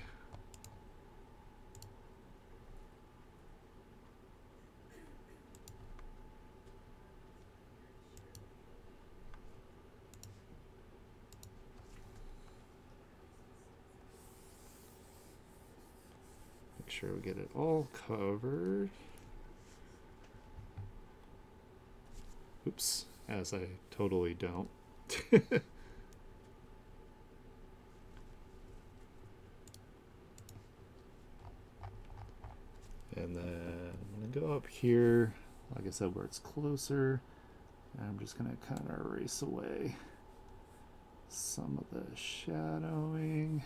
Make sure we get it all covered. Oops, as I totally don't. And then I'm gonna go up here, like I said, where it's closer. And I'm just gonna kind of erase away some of the shadowing.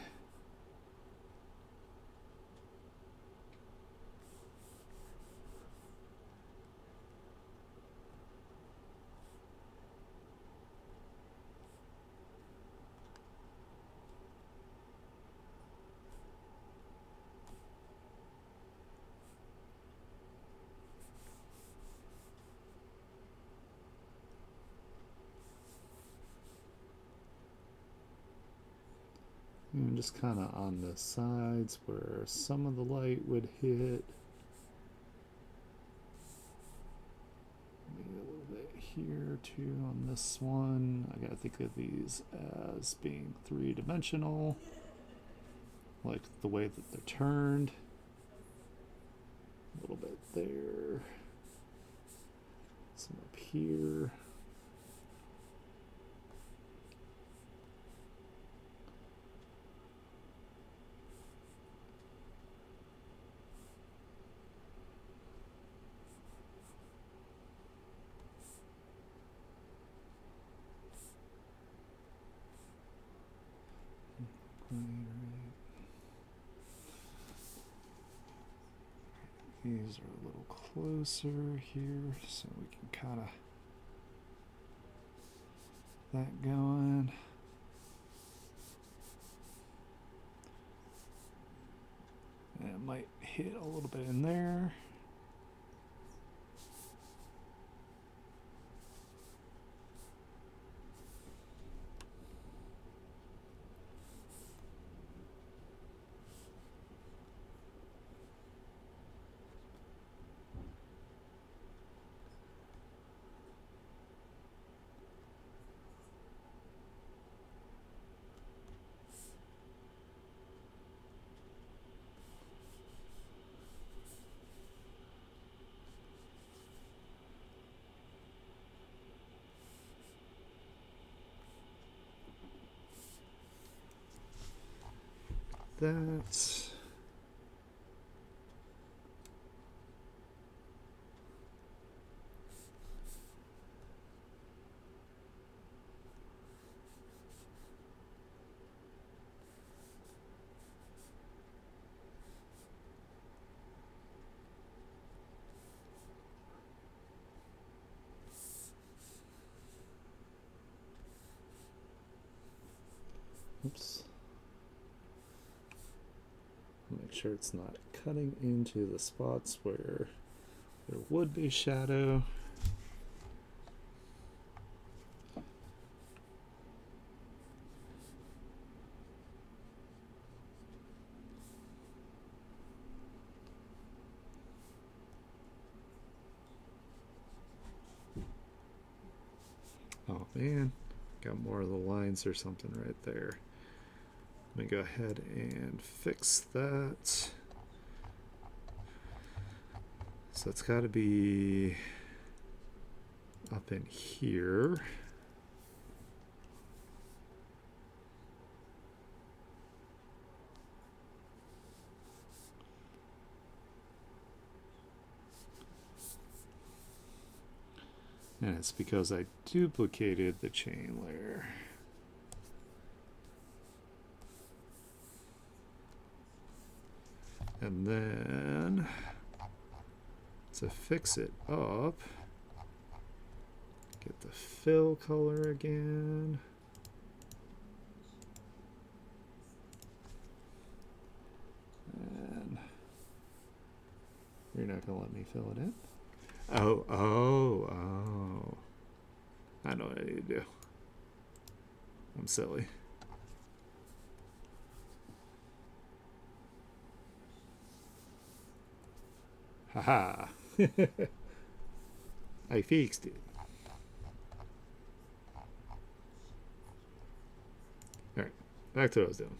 And just kind of on the sides where some of the light would hit. Maybe a little bit here too on this one. I gotta think of these as being three-dimensional, like the way that they're turned. A little bit there. Some up here. These are a little closer here, so we can kind of that going. And it might hit a little bit in there. that. Oops. Make sure it's not cutting into the spots where there would be shadow. Oh man, got more of the lines or something right there. Let me go ahead and fix that. So it's got to be up in here. And it's because I duplicated the chain layer. And then to fix it up, get the fill color again. And you're not gonna let me fill it in? Oh. I know what I need to do. I'm silly. Haha. I fixed it. Alright, back to what I was doing.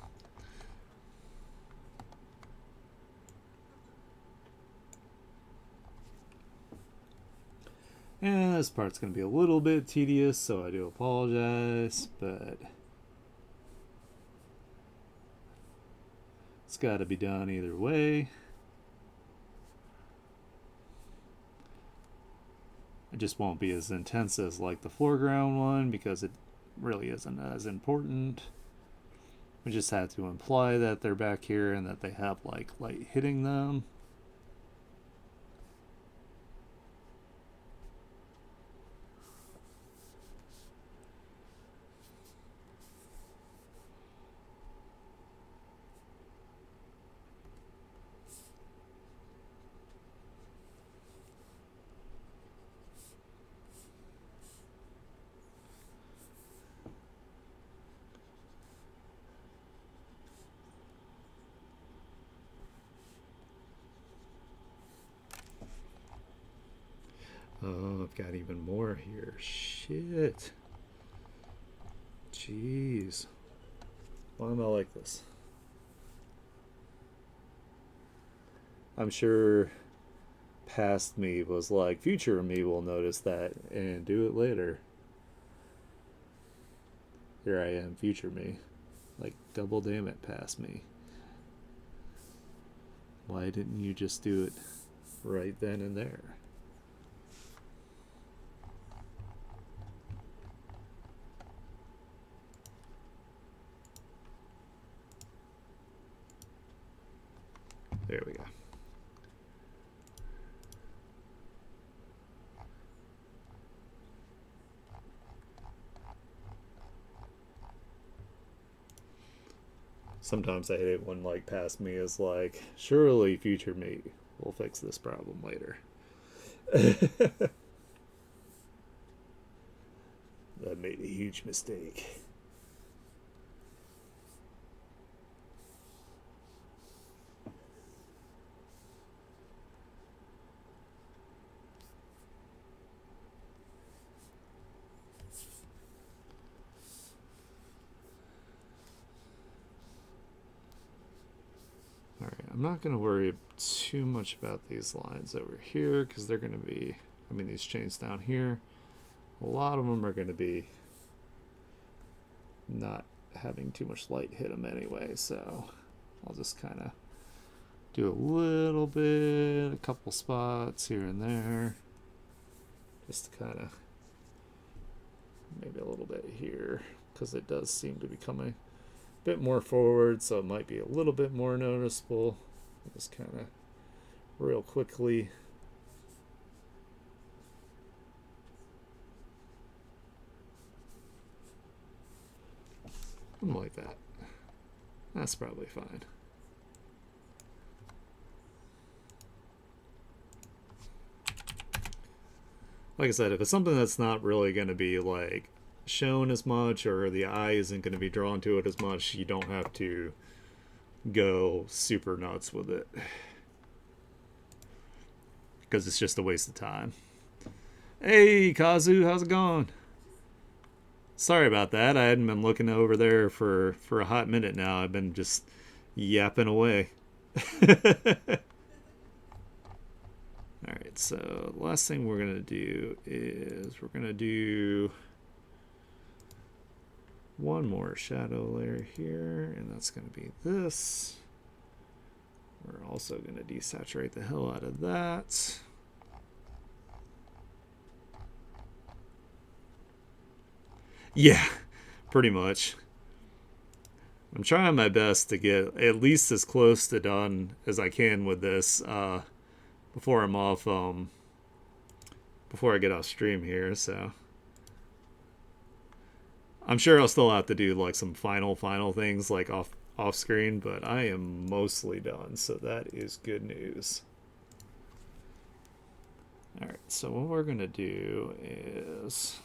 And this part's going to be a little bit tedious, so I do apologize, but it's got to be done either way. It just won't be as intense as like the foreground one because it really isn't as important. We just had to imply that they're back here and that they have like light hitting them. Oh, I've got even more here. Shit. Jeez. Why am I like this? I'm sure past me was like, future me will notice that and do it later. Here I am, future me. Like, double damn it, past me. Why didn't you just do it right then and there? There we go. Sometimes I hate it when like past me is like, surely future me will fix this problem later. That made a huge mistake. Alright, I'm not going to worry too much about these lines over here because they're going to be, I mean, these chains down here, a lot of them are going to be not having too much light hit them anyway, so I'll just kind of do a little bit, a couple spots here and there, just to kind of, maybe a little bit here, because it does seem to be coming a bit more forward, so it might be a little bit more noticeable. Just kind of real quickly. Something like that. That's probably fine. Like I said, if it's something that's not really going to be like shown as much, or the eye isn't going to be drawn to it as much, you don't have to go super nuts with it, because it's just a waste of time. Hey Kazu, how's it going? Sorry about that. I hadn't been looking over there for a hot minute now. I've been just yapping away. Alright, so the last thing we're going to do is we're going to do one more shadow layer here, and that's going to be this. We're also going to desaturate the hell out of that. Yeah, pretty much. I'm trying my best to get at least as close to done as I can with this before I'm off, before I get off stream here, so I'm sure I'll still have to do like some final things like off screen, but I am mostly done, so that is good news. Alright, so what we're gonna do is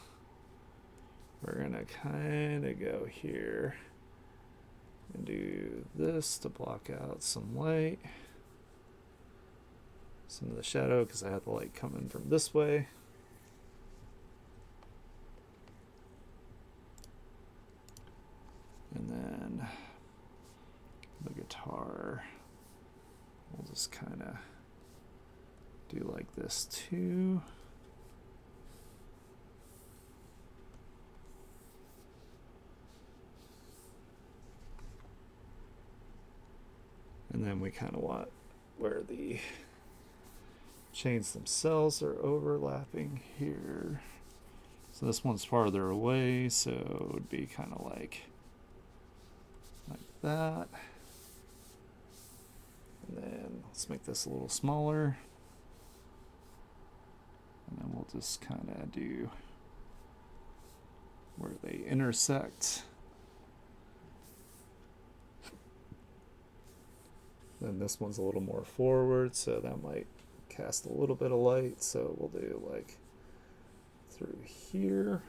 we're gonna kind of go here and do this to block out some light, some of the shadow, because I have the light coming from this way. And then the guitar, we'll just kind of do like this too. And then we kind of want where the chains themselves are overlapping here. So this one's farther away, so it would be kind of like that. And then let's make this a little smaller. And then we'll just kind of do where they intersect. Then this one's a little more forward, so that might cast a little bit of light. So we'll do like through here.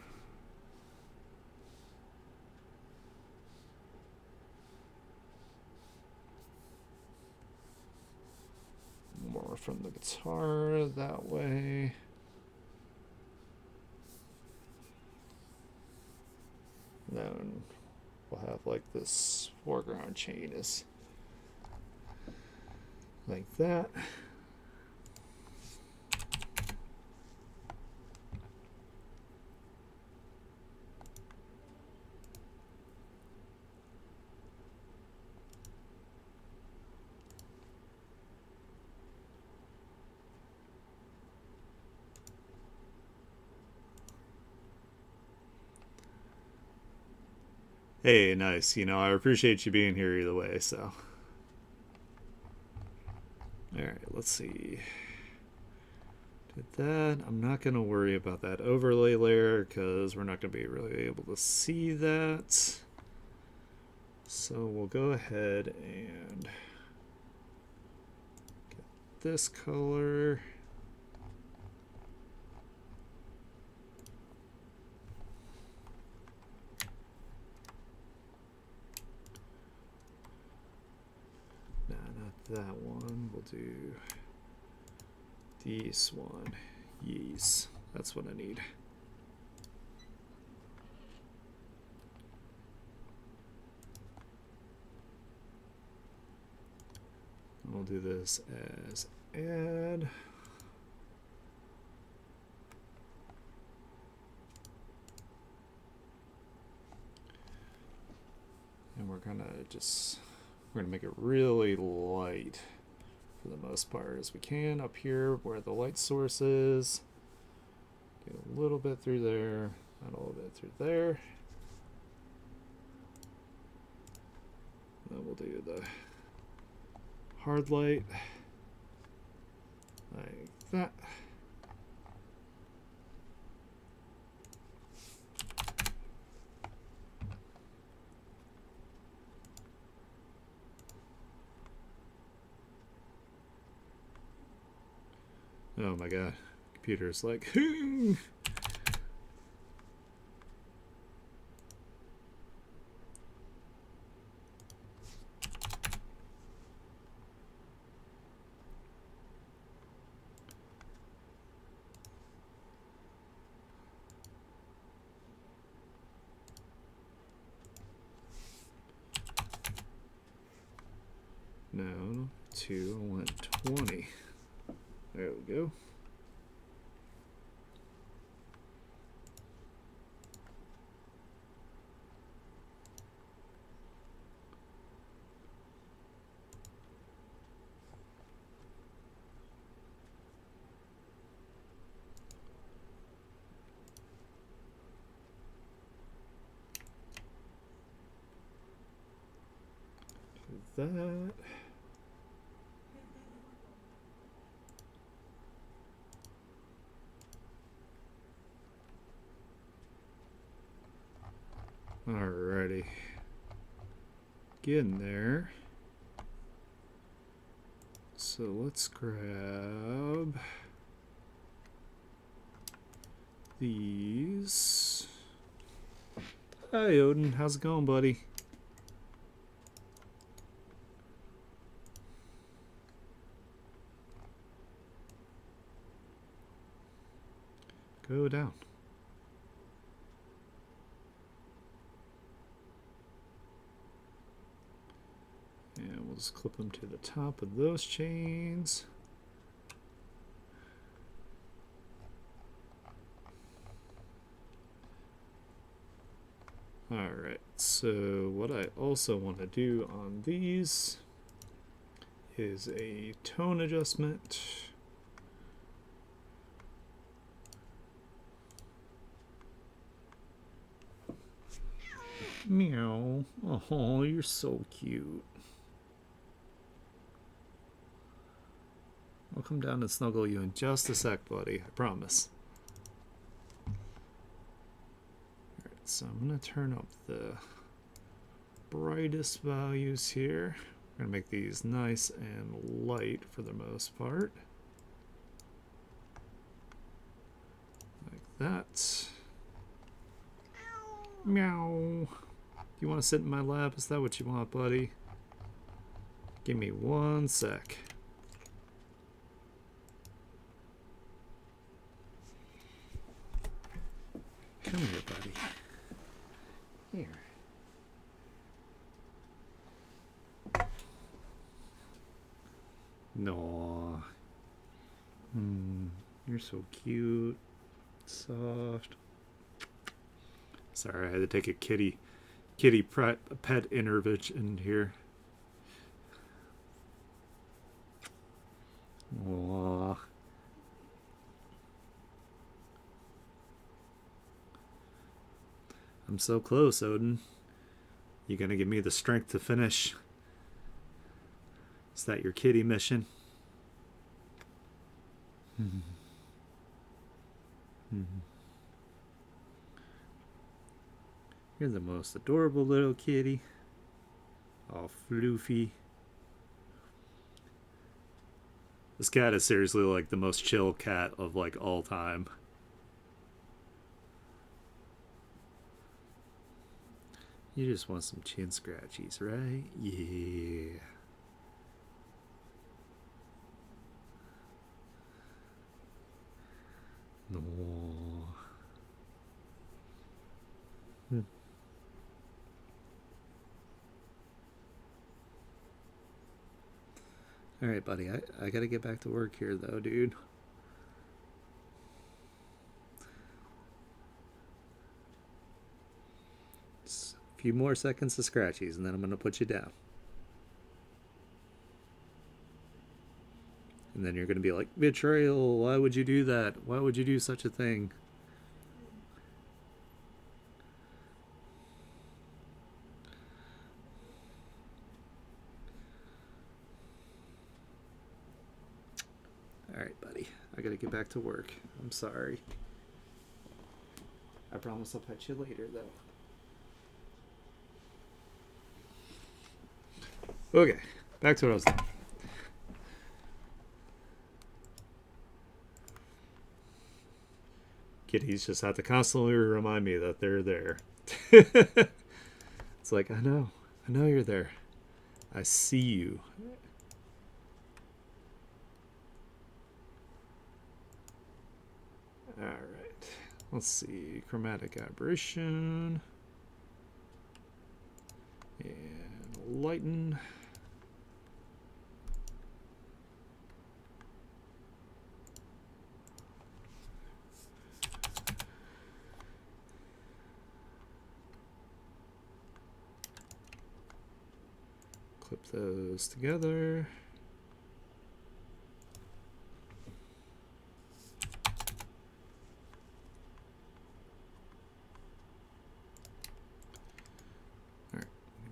More from the guitar that way. Then we'll have like this foreground chain is like that. Hey, nice. You know, I appreciate you being here either way, so. Alright, let's see. Did that. I'm not going to worry about that overlay layer because we're not going to be really able to see that. So we'll go ahead and get this color. That one, we'll do this one. Yes, that's what I need. And we'll do this as add. And we're gonna just We're going to make it really light for the most part as we can up here where the light source is. Get a little bit through there, not a little bit through there. Then we'll do the hard light like that. Oh my god, computer's like, no, 2, I want 20. There we go. That. Alrighty. Get in there. So let's grab these. Hi Odin, how's it going, buddy? Go down. And we'll just clip them to the top of those chains. Alright, so what I also want to do on these is a tone adjustment. Meow. Oh, you're so cute. I'll come down and snuggle you in just a sec, buddy. I promise. Alright, so I'm going to turn up the brightest values here. I'm going to make these nice and light for the most part. Like that. Meow. You want to sit in my lap? Is that what you want, buddy? Give me 1 sec. Come here, buddy. Here. No. You're so cute. Soft. Sorry, I had to take a kitty pet intervention here. Aww. I'm so close, Odin. You gonna give me the strength to finish? Is that your kitty mission? You're the most adorable little kitty. All floofy. This cat is seriously like the most chill cat of like all time. You just want some chin scratchies, right? Yeah. No. Alright, buddy. I gotta get back to work here, though, dude. Just a few more seconds of scratchies, and then I'm gonna put you down. And then you're going to be like, betrayal, why would you do that? Why would you do such a thing? All right, buddy. I got to get back to work. I'm sorry. I promise I'll pet you later, though. Okay, back to what I was saying. Kitties just have to constantly remind me that they're there. It's like, I know you're there. I see you. All right, let's see. Chromatic aberration. And lighten. Clip those together. All right,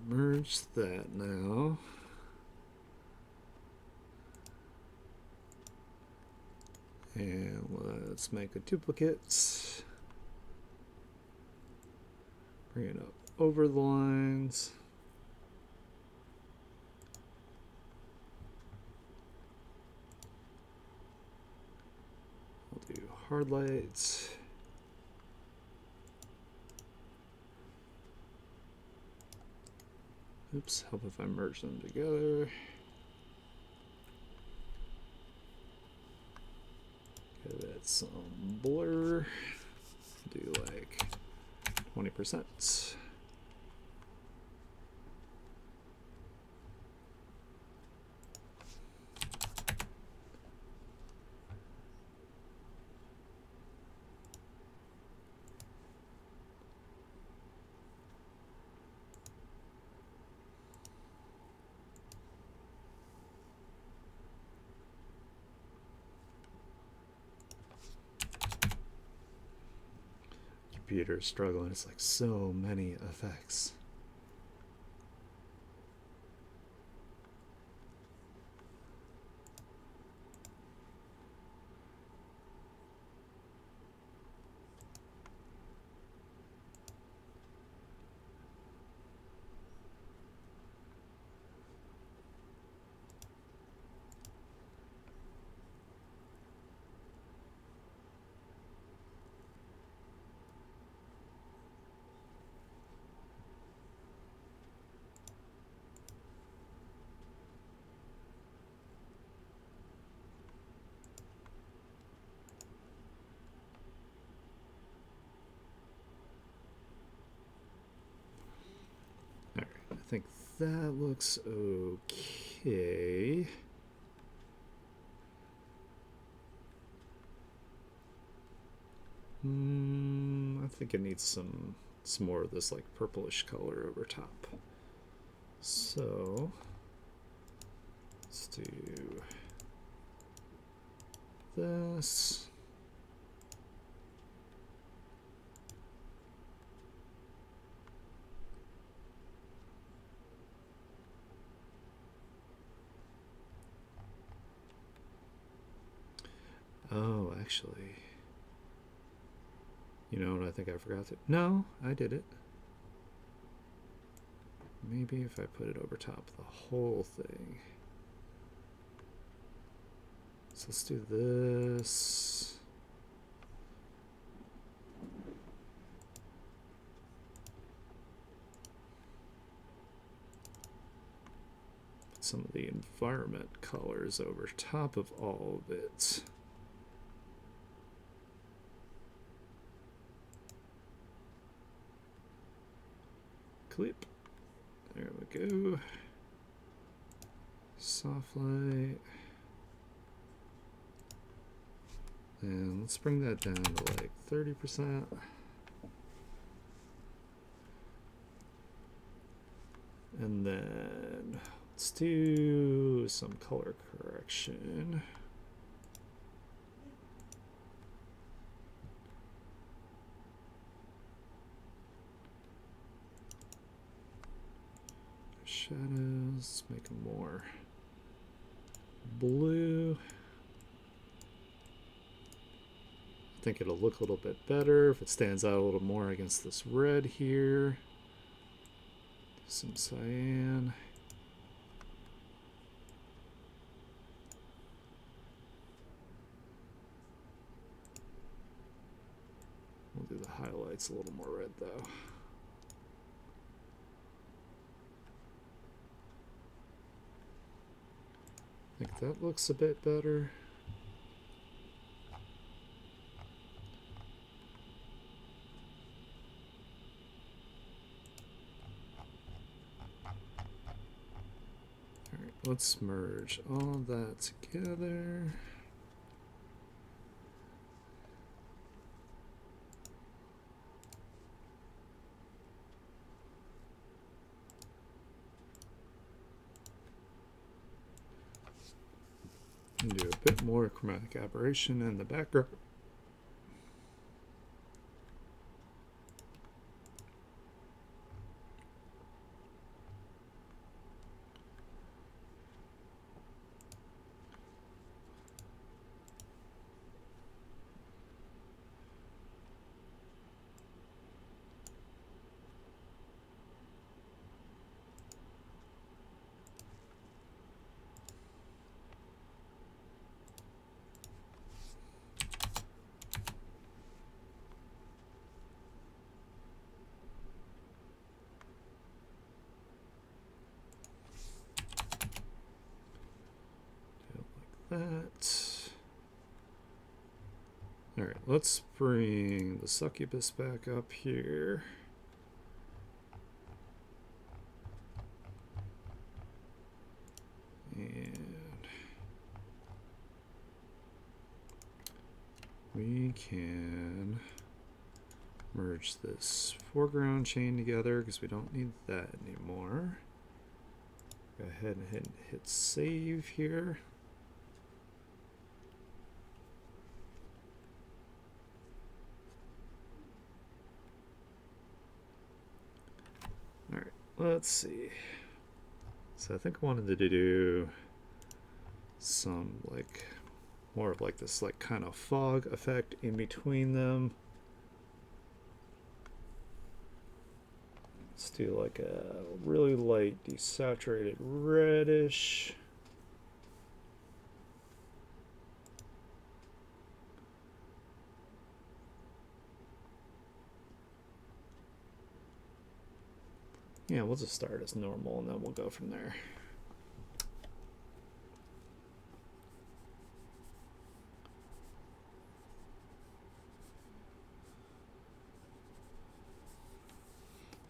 merge that now. And let's make a duplicate. Bring it up over the lines. I'll do hard lights. Oops, help if I merge them together. Give it some blur. Do like 20%. Computer struggling. It's like so many effects. I think that looks okay. I think it needs some more of this like purplish color over top. So let's do this. Oh, actually, you know what I think I forgot to... No, I did it. Maybe if I put it over top the whole thing. So let's do this. Put some of the environment colors over top of all of it. Clip. There we go. Soft light. And let's bring that down to like 30%. And then let's do some color correction. shadows, make them more blue. I think it'll look a little bit better if it stands out a little more against this red here. Some cyan. We'll do the highlights a little more red though. I think that looks a bit better. Alright, let's merge all that together. And do a bit more chromatic aberration in the background. That. Alright, let's bring the succubus back up here. And we can merge this foreground chain together because we don't need that anymore. Go ahead and hit save here. Alright, let's see. So I think I wanted to do some like more of like this like kind of fog effect in between them. Let's do like a really light desaturated reddish. Yeah, we'll just start as normal and then we'll go from there.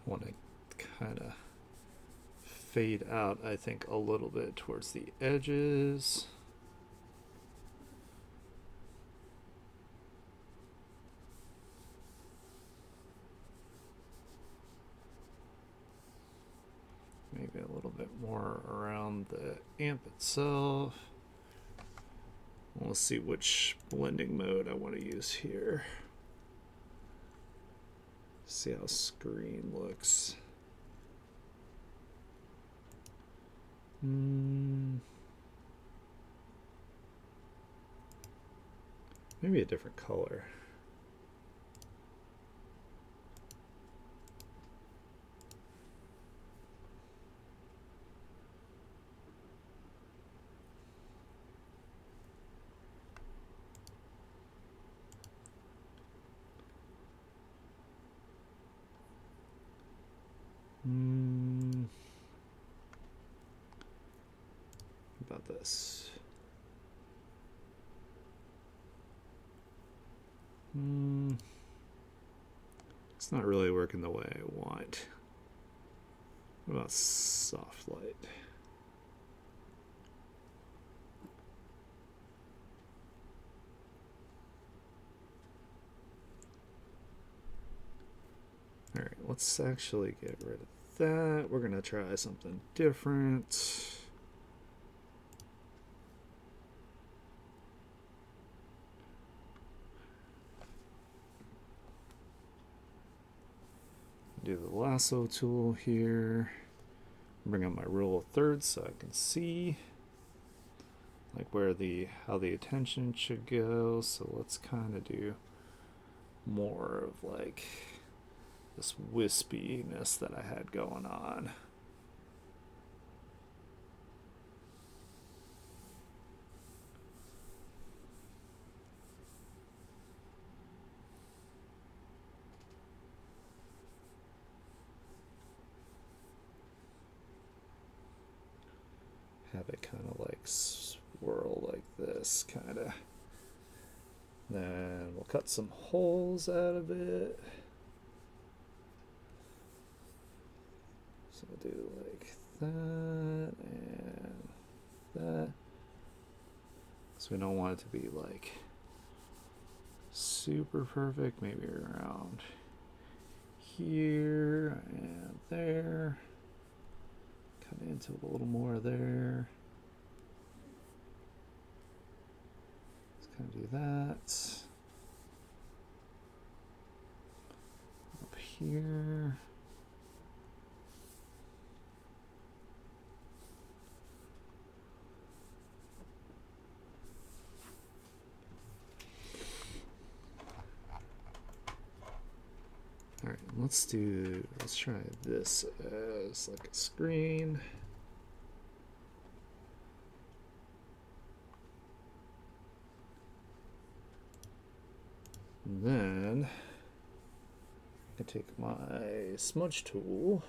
I want to kind of fade out, I think, a little bit towards the edges. Maybe a little bit more around the amp itself. We'll see which blending mode I want to use here. See how screen looks. Maybe a different color. About this. It's not really working the way I want. What about soft light? Alright, let's actually get rid of that. We're gonna try something different. Do the lasso tool here. Bring up my rule of thirds so I can see like how the attention should go. So let's kind of do more of like this wispiness that I had going on. Have it kind of like swirl like this, kind of. Then we'll cut some holes out of it. So we'll do like that and that. So we don't want it to be like super perfect, maybe around here and there. Cut into a little more there. Let's kind of do that. Up here. Alright, let's try this as like a screen. And then I can take my smudge tool.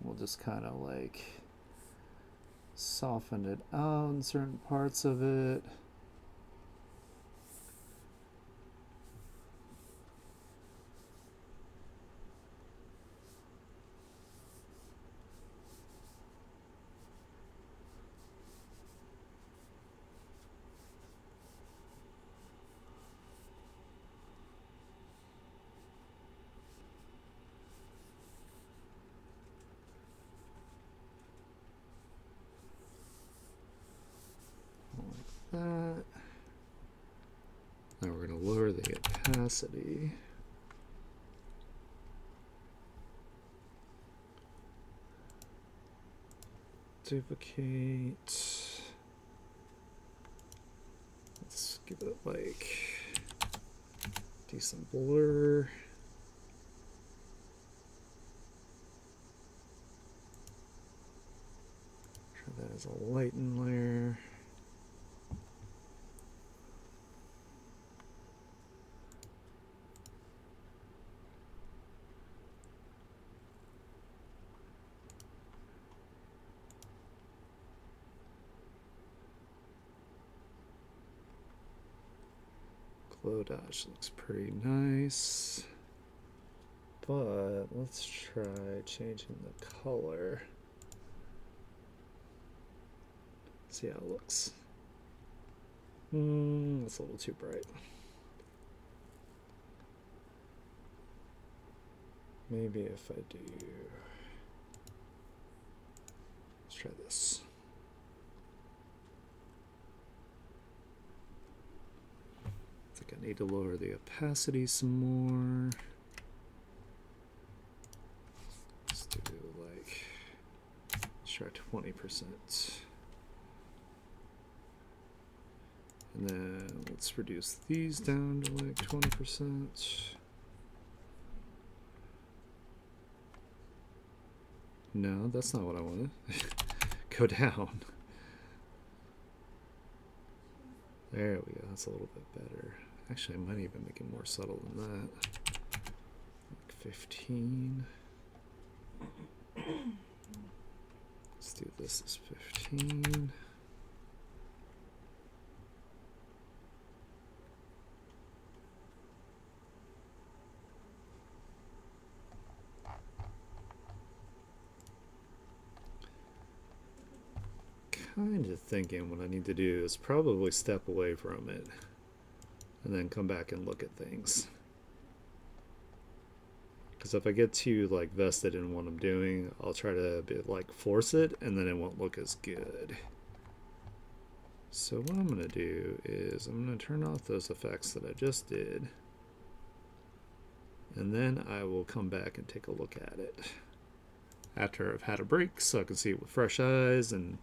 We'll just kind of like soften it out in certain parts of it. That. Now we're going to lower the opacity. Duplicate. Let's give it like decent blur. Try that as a lighten layer. Glow Dodge looks pretty nice, but let's try changing the color. See how it looks. It's a little too bright. Maybe if I do, let's try this. I need to lower the opacity some more. Let's do like, let's try 20%. And then let's reduce these down to like 20%. No, that's not what I wanted. Go down. There we go, that's a little bit better. Actually, I might even make it more subtle than that. Like 15. Let's do this as 15. Kind of thinking what I need to do is probably step away from it and then come back and look at things. Because if I get too like vested in what I'm doing, I'll try to like force it and then it won't look as good. So what I'm going to do is I'm going to turn off those effects that I just did. And then I will come back and take a look at it after I've had a break so I can see it with fresh eyes and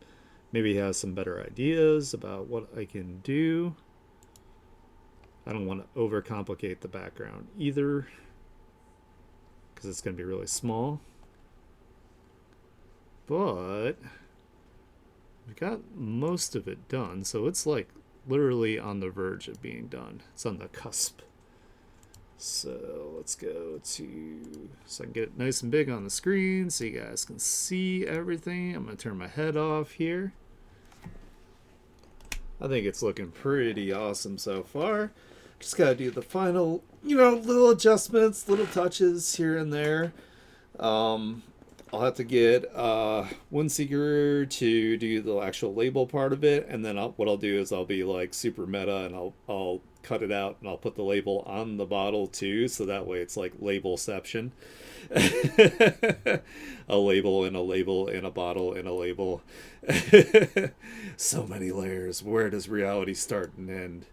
maybe have some better ideas about what I can do. I don't want to overcomplicate the background either because it's going to be really small. But we got most of it done, so it's like literally on the verge of being done. It's on the cusp. So let's go to, so I can get it nice and big on the screen so you guys can see everything. I'm going to turn my head off here. I think it's looking pretty awesome so far. Just got to do the final, little adjustments, little touches here and there. I'll have to get Windseeker to do the actual label part of it, and then what I'll do is I'll be like super meta, and I'll cut it out and I'll put the label on the bottle too, so that way it's like labelception. A label and a label and a bottle and a label. So many layers. Where does reality start and end?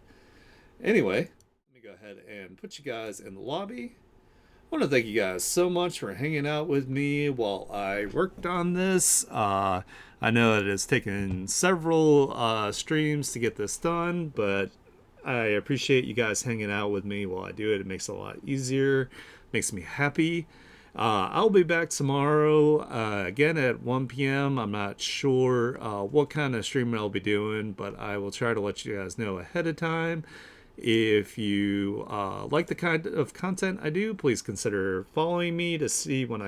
Anyway, let me go ahead and put you guys in the lobby. I want to thank you guys so much for hanging out with me while I worked on this. I know it has taken several streams to get this done, but I appreciate you guys hanging out with me while I do it. It makes it a lot easier, makes me happy. I'll be back tomorrow again at 1 p.m. I'm not sure what kind of streaming I'll be doing, but I will try to let you guys know ahead of time. If you like the kind of content I do, please consider following me to see when I